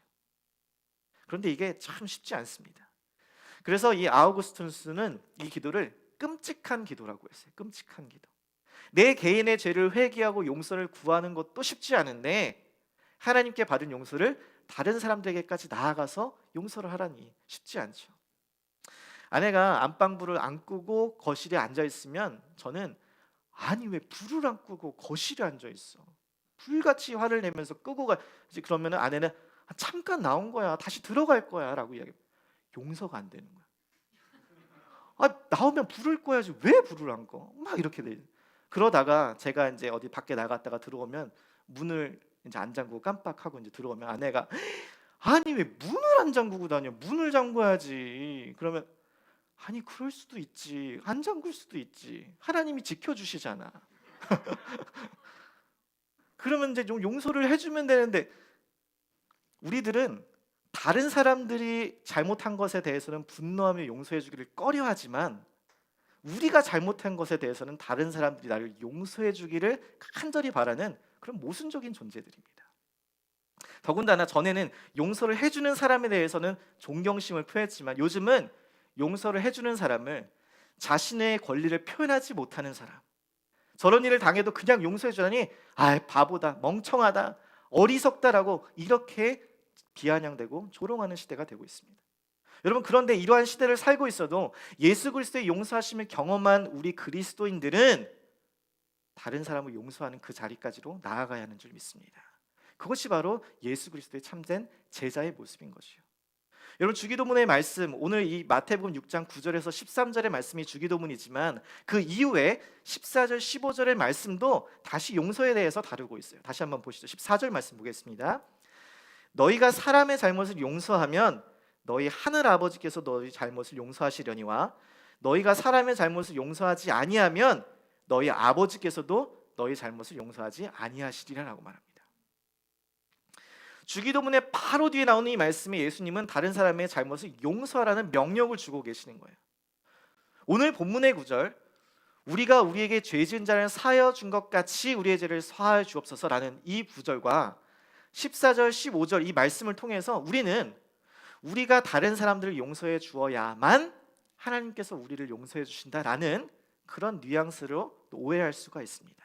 그런데 이게 참 쉽지 않습니다. 그래서 이 아우구스투스는 이 기도를 끔찍한 기도라고 했어요. 끔찍한 기도. 내 개인의 죄를 회개하고 용서를 구하는 것도 쉽지 않은데 하나님께 받은 용서를 다른 사람들에게까지 나아가서 용서를 하라니 쉽지 않죠. 아내가 안방불을 안 끄고 거실에 앉아 있으면 저는 아니 왜 불을 안 끄고 거실에 앉아 있어? 불같이 화를 내면서 끄고 가지. 그러면 아내는 잠깐 나온 거야, 다시 들어갈 거야라고 이야기해요. 용서가 안 되는 거야. 나오면 불을 꺼야지 왜 불을 안 꺼? 막 이렇게 돼. 그러다가 제가 이제 어디 밖에 나갔다가 들어오면 문을 이제 안 잠그고 깜빡하고 이제 들어오면 아내가 아니 왜 문을 안 잠그고 다녀? 문을 잠궈야지. 그러면 아니 그럴 수도 있지. 안 잠글 수도 있지. 하나님이 지켜주시잖아. 그러면 이제 좀 용서를 해주면 되는데 우리들은 다른 사람들이 잘못한 것에 대해서는 분노하며 용서해주기를 꺼려하지만 우리가 잘못한 것에 대해서는 다른 사람들이 나를 용서해주기를 간절히 바라는 그런 모순적인 존재들입니다. 더군다나 전에는 용서를 해주는 사람에 대해서는 존경심을 표했지만 요즘은 용서를 해주는 사람을 자신의 권리를 표현하지 못하는 사람, 저런 일을 당해도 그냥 용서해주다니 바보다, 멍청하다, 어리석다라고 이렇게 비아냥대고 조롱하는 시대가 되고 있습니다. 여러분 그런데 이러한 시대를 살고 있어도 예수 그리스도의 용서하심을 경험한 우리 그리스도인들은 다른 사람을 용서하는 그 자리까지로 나아가야 하는 줄 믿습니다. 그것이 바로 예수 그리스도의 참된 제자의 모습인 것이요. 여러분 주기도문의 말씀, 오늘 이 마태복음 6장 9절에서 13절의 말씀이 주기도문이지만 그 이후에 14절 15절의 말씀도 다시 용서에 대해서 다루고 있어요. 다시 한번 보시죠. 14절 말씀 보겠습니다. 너희가 사람의 잘못을 용서하면 너희 하늘 아버지께서 너희 잘못을 용서하시려니와 너희가 사람의 잘못을 용서하지 아니하면 너희 아버지께서도 너희 잘못을 용서하지 아니하시리라라고 말합니다. 주기도문의 바로 뒤에 나오는 이 말씀에 예수님은 다른 사람의 잘못을 용서하라는 명령을 주고 계시는 거예요. 오늘 본문의 구절, 우리가 우리에게 죄 지은 자를 사하여 준 것 같이 우리의 죄를 사하여 주옵소서라는 이 구절과 14절 15절 이 말씀을 통해서 우리는 우리가 다른 사람들을 용서해 주어야만 하나님께서 우리를 용서해 주신다라는 그런 뉘앙스로 오해할 수가 있습니다.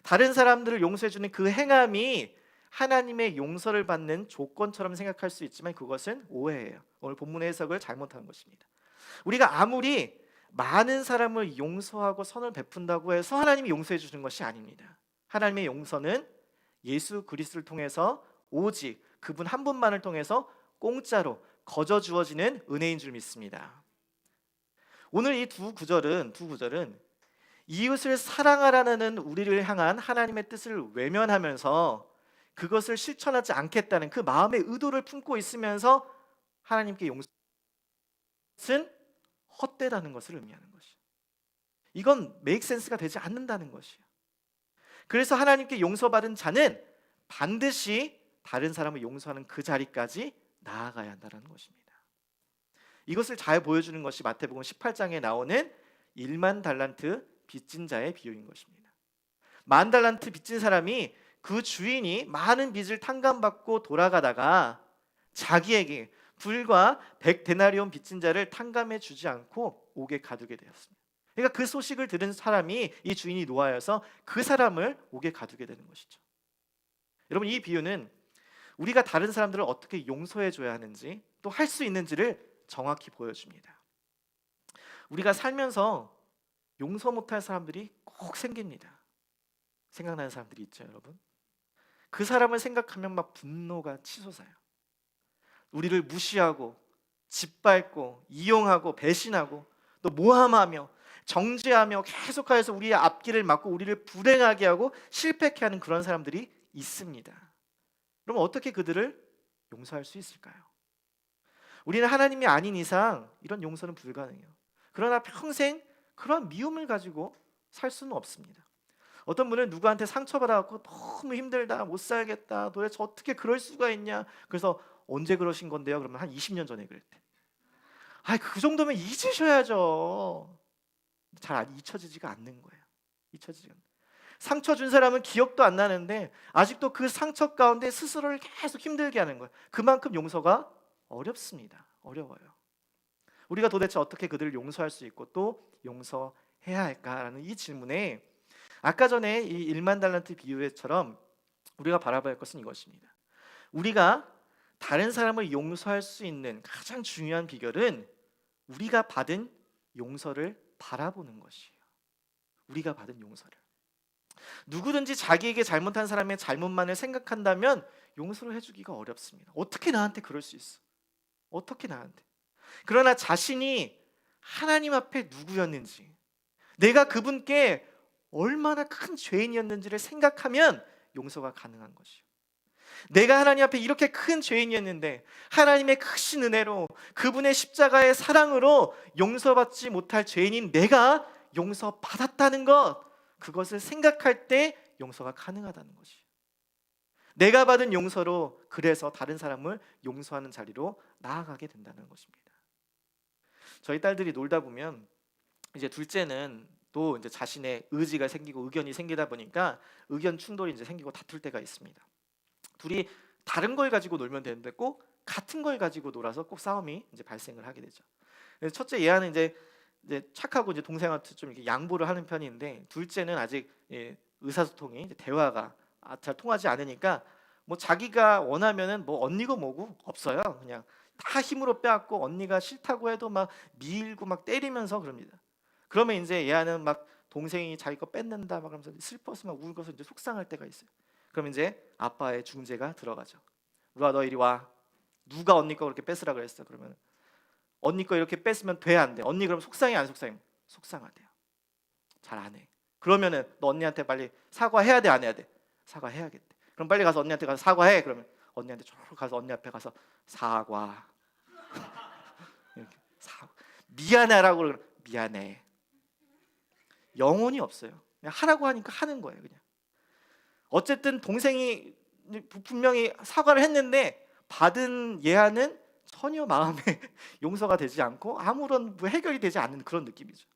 다른 사람들을 용서해 주는 그 행함이 하나님의 용서를 받는 조건처럼 생각할 수 있지만 그것은 오해예요. 오늘 본문의 해석을 잘못한 것입니다. 우리가 아무리 많은 사람을 용서하고 선을 베푼다고 해서 하나님이 용서해 주는 것이 아닙니다. 하나님의 용서는 예수 그리스도를 통해서 오직 그분 한 분만을 통해서 공짜로 거저 주어지는 은혜인 줄 믿습니다. 오늘 이 두 구절은 이웃을 사랑하라는 우리를 향한 하나님의 뜻을 외면하면서 그것을 실천하지 않겠다는 그 마음의 의도를 품고 있으면서 하나님께 용서는 헛되다는 것을 의미하는 것이에요. 이건 메이크 센스가 되지 않는다는 것이에요. 그래서 하나님께 용서받은 자는 반드시 다른 사람을 용서하는 그 자리까지 나아가야 한다는 것입니다. 이것을 잘 보여주는 것이 마태복음 18장에 나오는 1만 달란트 빚진 자의 비유인 것입니다. 1만 달란트 빚진 사람이 그 주인이 많은 빚을 탕감받고 돌아가다가 자기에게 불과 100데나리온 빚진 자를 탕감해 주지 않고 옥에 가두게 되었습니다. 그러니까 그 소식을 들은 사람이 이 주인이 노하여서 그 사람을 옥에 가두게 되는 것이죠. 여러분, 이 비유는 우리가 다른 사람들을 어떻게 용서해 줘야 하는지 또 할 수 있는지를 정확히 보여줍니다. 우리가 살면서 용서 못할 사람들이 꼭 생깁니다. 생각나는 사람들이 있죠, 여러분. 그 사람을 생각하면 막 분노가 치솟아요. 우리를 무시하고 짓밟고 이용하고 배신하고 또 모함하며 정죄하며 계속하여서 우리의 앞길을 막고 우리를 불행하게 하고 실패케 하는 그런 사람들이 있습니다. 그럼 어떻게 그들을 용서할 수 있을까요? 우리는 하나님이 아닌 이상 이런 용서는 불가능해요. 그러나 평생 그런 미움을 가지고 살 수는 없습니다. 어떤 분은 누구한테 상처받아갖고 너무 힘들다, 못 살겠다, 도대체 어떻게 그럴 수가 있냐. 그래서 언제 그러신 건데요? 그러면 한 20년 전에 그랬대. 그 정도면 잊으셔야죠. 잘 잊혀지지가 않는 거예요. 잊혀지지가 않는. 상처 준 사람은 기억도 안 나는데 아직도 그 상처 가운데 스스로를 계속 힘들게 하는 거예요. 그만큼 용서가 어렵습니다. 어려워요. 우리가 도대체 어떻게 그들을 용서할 수 있고 또 용서해야 할까라는 이 질문에 아까 전에 이 1만 달란트 비유처럼 우리가 바라봐야 할 것은 이것입니다. 우리가 다른 사람을 용서할 수 있는 가장 중요한 비결은 우리가 받은 용서를 바라보는 것이에요. 우리가 받은 용서를. 누구든지 자기에게 잘못한 사람의 잘못만을 생각한다면 용서를 해주기가 어렵습니다. 어떻게 나한테 그럴 수 있어? 어떻게 나한테? 그러나 자신이 하나님 앞에 누구였는지, 내가 그분께 얼마나 큰 죄인이었는지를 생각하면 용서가 가능한 것이요. 내가 하나님 앞에 이렇게 큰 죄인이었는데 하나님의 크신 은혜로 그분의 십자가의 사랑으로 용서받지 못할 죄인인 내가 용서받았다는 것, 그것을 생각할 때 용서가 가능하다는 것이에요. 내가 받은 용서로 그래서 다른 사람을 용서하는 자리로 나아가게 된다는 것입니다. 저희 딸들이 놀다 보면 이제 둘째는 또 이제 자신의 의지가 생기고 의견이 생기다 보니까 의견 충돌이 이제 생기고 다툴 때가 있습니다. 둘이 다른 걸 가지고 놀면 되는데 꼭 같은 걸 가지고 놀아서 꼭 싸움이 이제 발생을 하게 되죠. 그래서 첫째 얘는 이제 착하고 이제 동생한테 좀 이렇게 양보를 하는 편인데 둘째는 아직 의사소통이 이제 대화가 잘 통하지 않으니까 뭐 자기가 원하면은 뭐 언니고 뭐고 없어요. 그냥 다 힘으로 빼앗고 언니가 싫다고 해도 막 밀고 막 때리면서 그럽니다. 그러면 이제 얘는 막 동생이 자기 거 뺏는다 막 그러면서 슬퍼서 막 울고서 이제 속상할 때가 있어요. 그럼 이제 아빠의 중재가 들어가죠. 루아 너 이리 와. 누가 언니 거 그렇게 뺏으라 그랬어? 그러면 언니 거 이렇게 뺏으면 돼 안 돼? 언니 그럼 속상해 안 속상해? 속상하대요. 잘 안 해. 그러면은 너 언니한테 빨리 사과해야 돼 안 해야 돼? 사과해야겠대. 그럼 빨리 가서 언니한테 가서 사과해. 그러면 언니한테 저렇게 가서 언니 앞에 가서 사과. 이렇게 미안하라고 그러면 미안해. 영혼이 없어요. 그냥 하라고 하니까 하는 거예요, 그냥. 어쨌든 동생이 분명히 사과를 했는데 받은 예하는 전혀 마음에 용서가 되지 않고 아무런 해결이 되지 않는 그런 느낌이죠.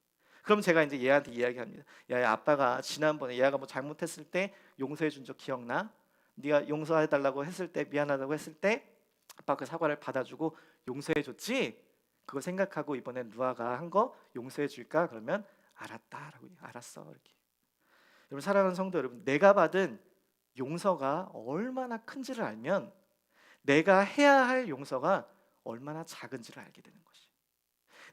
그럼 제가 이제 얘한테 이야기합니다. 야, 아빠가 지난번에 얘가 뭐 잘못했을 때 용서해 준 적 기억나? 네가 용서해 달라고 했을 때 미안하다고 했을 때 아빠 그 사과를 받아주고 용서해 줬지? 그거 생각하고 이번에 누아가 한 거 용서해 줄까? 그러면 알았다라고 알았어 이렇게. 여러분 사랑하는 성도 여러분, 내가 받은 용서가 얼마나 큰지를 알면 내가 해야 할 용서가 얼마나 작은지를 알게 되는 것이.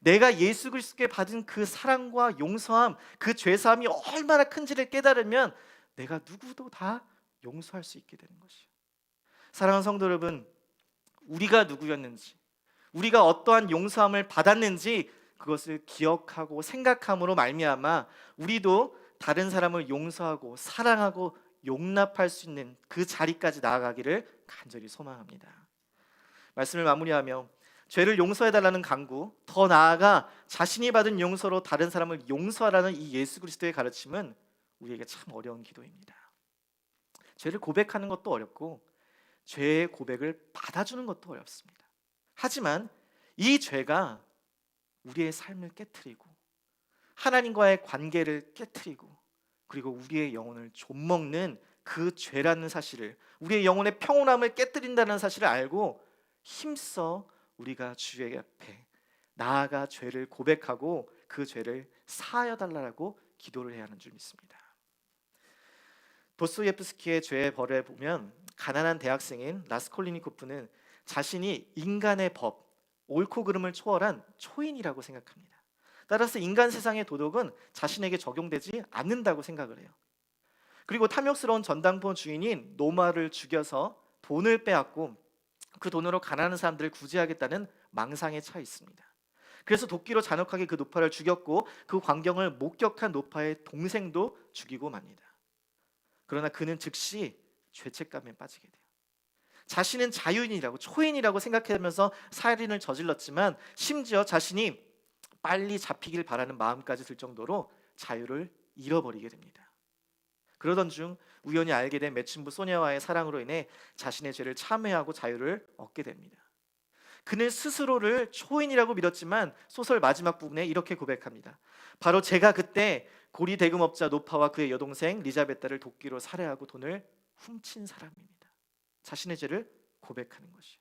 내가 예수 그리스도께 받은 그 사랑과 용서함, 그 죄사함이 얼마나 큰지를 깨달으면 내가 누구도 다 용서할 수 있게 되는 것이요. 사랑하는 성도 여러분, 우리가 누구였는지, 우리가 어떠한 용서함을 받았는지 그것을 기억하고 생각함으로 말미암아 우리도 다른 사람을 용서하고 사랑하고 용납할 수 있는 그 자리까지 나아가기를 간절히 소망합니다. 말씀을 마무리하며 죄를 용서해달라는 간구, 더 나아가 자신이 받은 용서로 다른 사람을 용서하라는 이 예수 그리스도의 가르침은 우리에게 참 어려운 기도입니다. 죄를 고백하는 것도 어렵고 죄의 고백을 받아주는 것도 어렵습니다. 하지만 이 죄가 우리의 삶을 깨트리고 하나님과의 관계를 깨트리고 그리고 우리의 영혼을 좀먹는 그 죄라는 사실을, 우리의 영혼의 평온함을 깨트린다는 사실을 알고 힘써 우리가 주의 앞에 나아가 죄를 고백하고 그 죄를 사하여 달라고 기도를 해야 하는 줄 믿습니다. 도스토옙스키의 죄의 벌에 보면 가난한 대학생인 라스콜리니코프는 자신이 인간의 법, 옳고 그름을 초월한 초인이라고 생각합니다. 따라서 인간 세상의 도덕은 자신에게 적용되지 않는다고 생각을 해요. 그리고 탐욕스러운 전당포 주인인 노마를 죽여서 돈을 빼앗고 그 돈으로 가난한 사람들을 구제하겠다는 망상에 차 있습니다. 그래서 도끼로 잔혹하게 그 노파를 죽였고 그 광경을 목격한 노파의 동생도 죽이고 맙니다. 그러나 그는 즉시 죄책감에 빠지게 돼요. 자신은 자유인이라고 초인이라고 생각하면서 살인을 저질렀지만 심지어 자신이 빨리 잡히길 바라는 마음까지 들 정도로 자유를 잃어버리게 됩니다. 그러던 중 우연히 알게 된 매춘부 소냐와의 사랑으로 인해 자신의 죄를 참회하고 자유를 얻게 됩니다. 그는 스스로를 초인이라고 믿었지만 소설 마지막 부분에 이렇게 고백합니다. 바로 제가 그때 고리 대금업자 노파와 그의 여동생 리자베타를 도끼로 살해하고 돈을 훔친 사람입니다. 자신의 죄를 고백하는 것이요.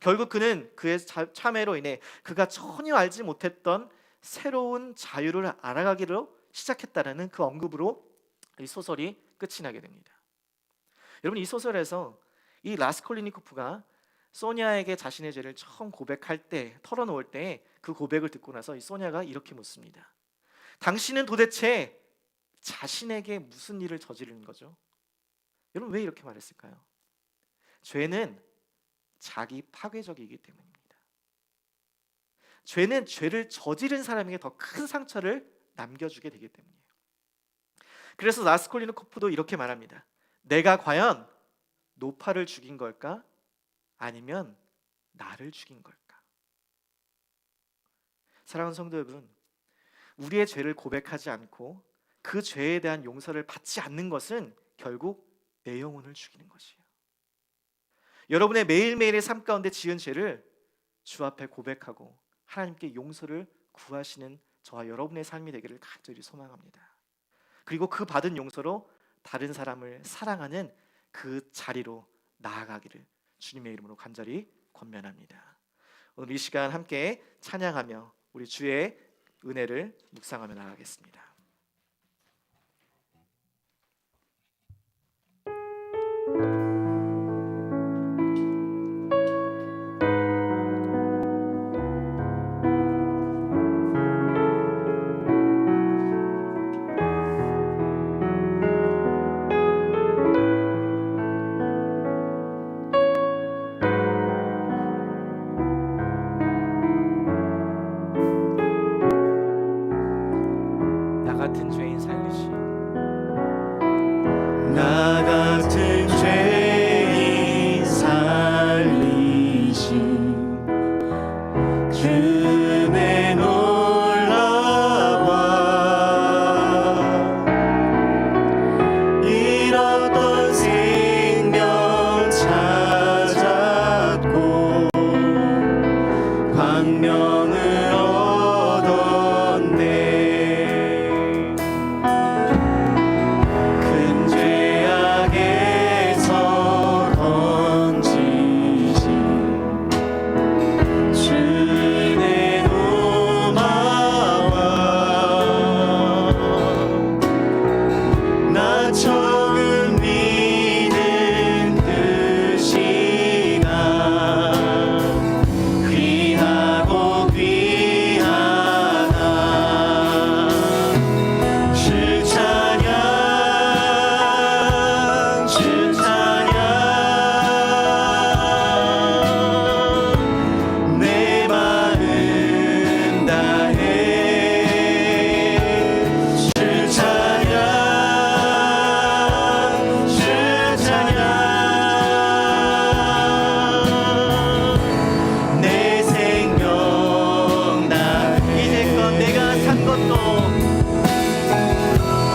결국 그는 그의 참회로 인해 그가 전혀 알지 못했던 새로운 자유를 알아가기로 시작했다는 그 언급으로 이 소설이 끝이 나게 됩니다. 여러분, 이 소설에서 이 라스콜리니코프가 소냐에게 자신의 죄를 처음 고백할 때, 털어놓을 때 그 고백을 듣고 나서 이 소냐가 이렇게 묻습니다. 당신은 도대체 자신에게 무슨 일을 저지른 거죠? 여러분, 왜 이렇게 말했을까요? 죄는 자기 파괴적이기 때문입니다. 죄는 죄를 저지른 사람에게 더 큰 상처를 남겨주게 되기 때문이에요. 그래서 라스콜리노코프도 이렇게 말합니다. 내가 과연 노파를 죽인 걸까? 아니면 나를 죽인 걸까? 사랑하는 성도 여러분, 우리의 죄를 고백하지 않고 그 죄에 대한 용서를 받지 않는 것은 결국 내 영혼을 죽이는 것이에요. 여러분의 매일매일의 삶 가운데 지은 죄를 주 앞에 고백하고 하나님께 용서를 구하시는 저와 여러분의 삶이 되기를 간절히 소망합니다. 그리고 그 받은 용서로 다른 사람을 사랑하는 그 자리로 나아가기를 주님의 이름으로 간절히 권면합니다. 오늘 이 시간 함께 찬양하며 우리 주의 은혜를 묵상하며 나아가겠습니다. 나 같은 죄인 살리시 나 같은 죄인 살리신 주의 놀라워 잃었던 생명 찾았고 광명을 얻었네.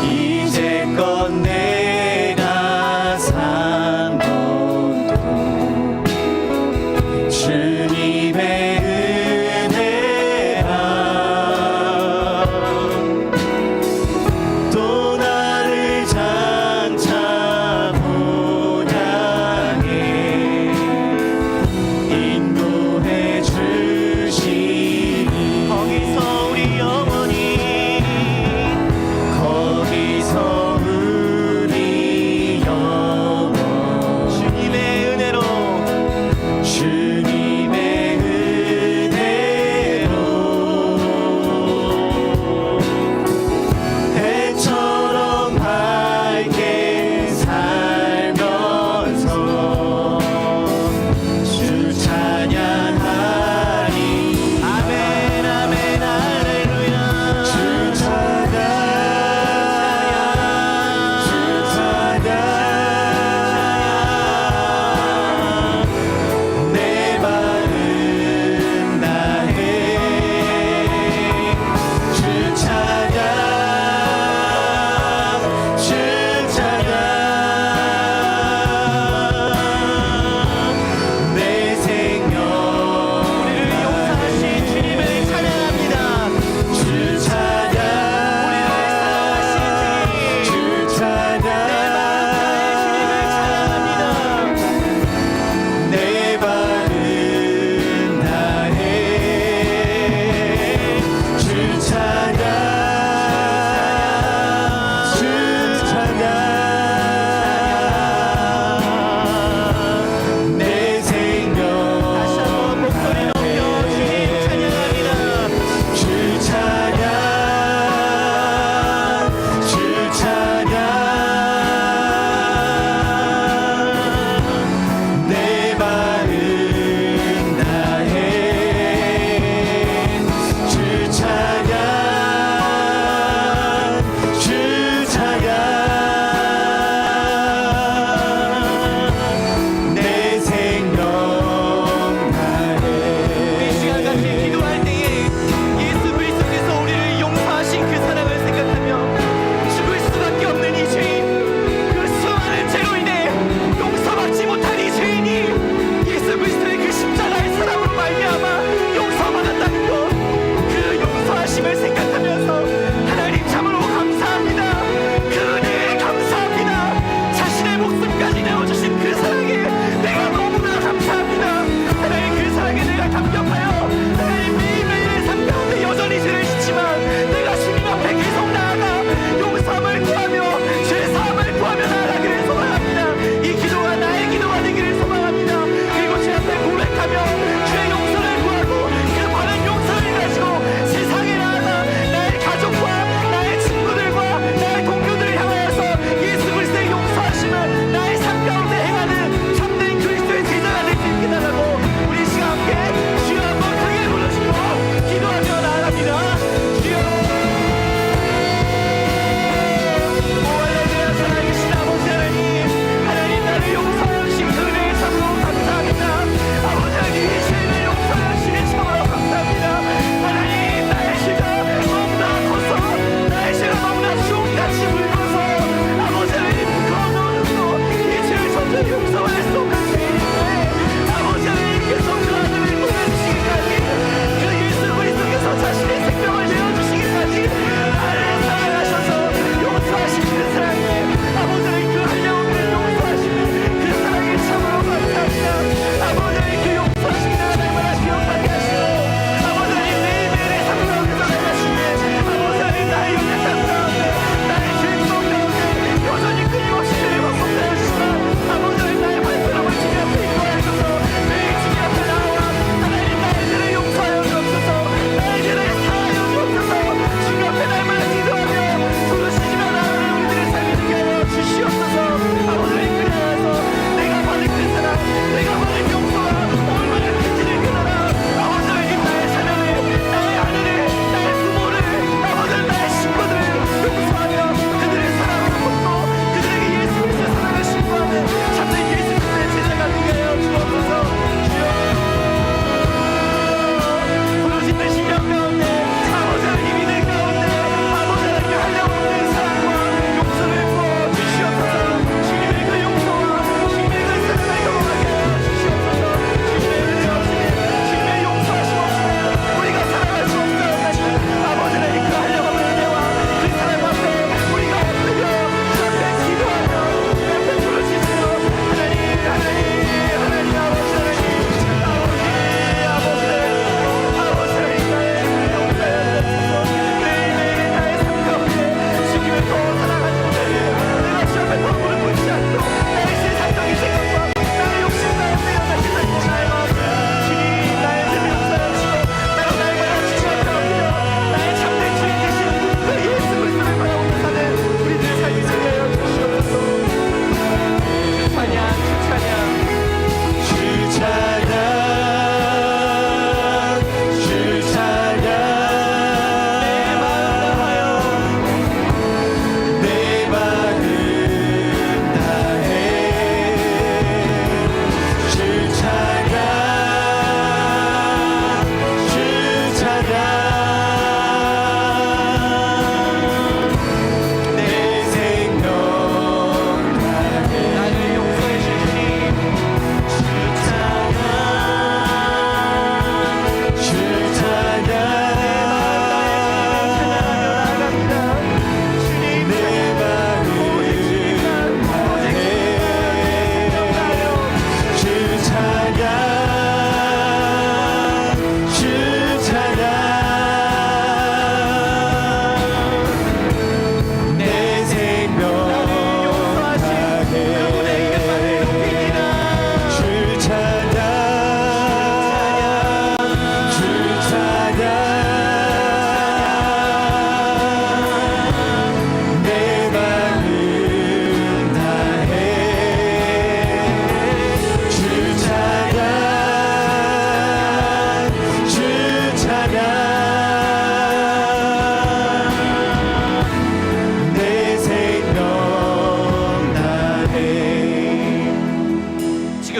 이제껏 내가 산 것도 주님의 은혜라. 또 나를 장차 본향에 인도해 주시니 거기서 우리 영원히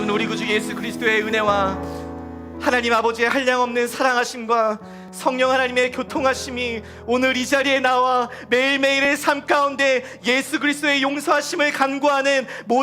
이름 우리 구주 예수 그리스도의 은혜와 하나님 아버지의 한량없는 사랑하심과 성령 하나님의 교통하심이 오늘 이 자리에 나와 매일매일의 삶 가운데 예수 그리스도의 용서하심을 간구하는 모든